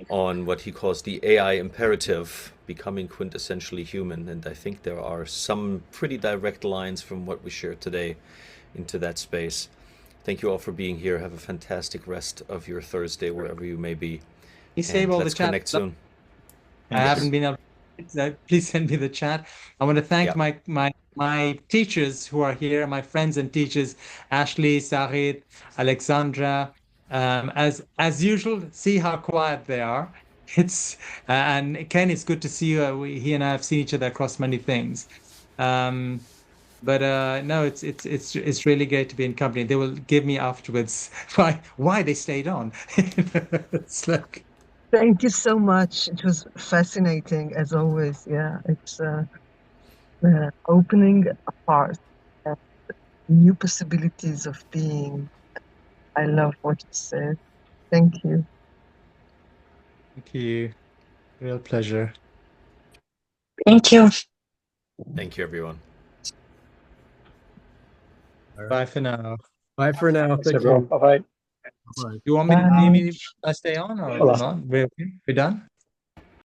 on what he calls the AI imperative, becoming quintessentially human. And I think there are some pretty direct lines from what we shared today into that space. Thank you all for being here. Have a fantastic rest of your Thursday, wherever you may be. You save all the let's chat. connect soon. I haven't been able to, please send me the chat. I want to thank my teachers who are here, my friends and teachers, Ashley, Sarit, Alexandra. As usual, see how quiet they are. It's and Ken, it's good to see you. He and I have seen each other across many things. But no, it's really great to be in company. They will give me afterwards why they stayed on. It's like. Thank you so much. It was fascinating as always. Yeah, it's opening a heart, new possibilities of being. I love what you said. Thank you. Thank you. Real pleasure. Thank you. Thank you, everyone. Bye for now. Bye for now. Thanks, everyone. Bye-bye. You want me to maybe stay on or not? We're done?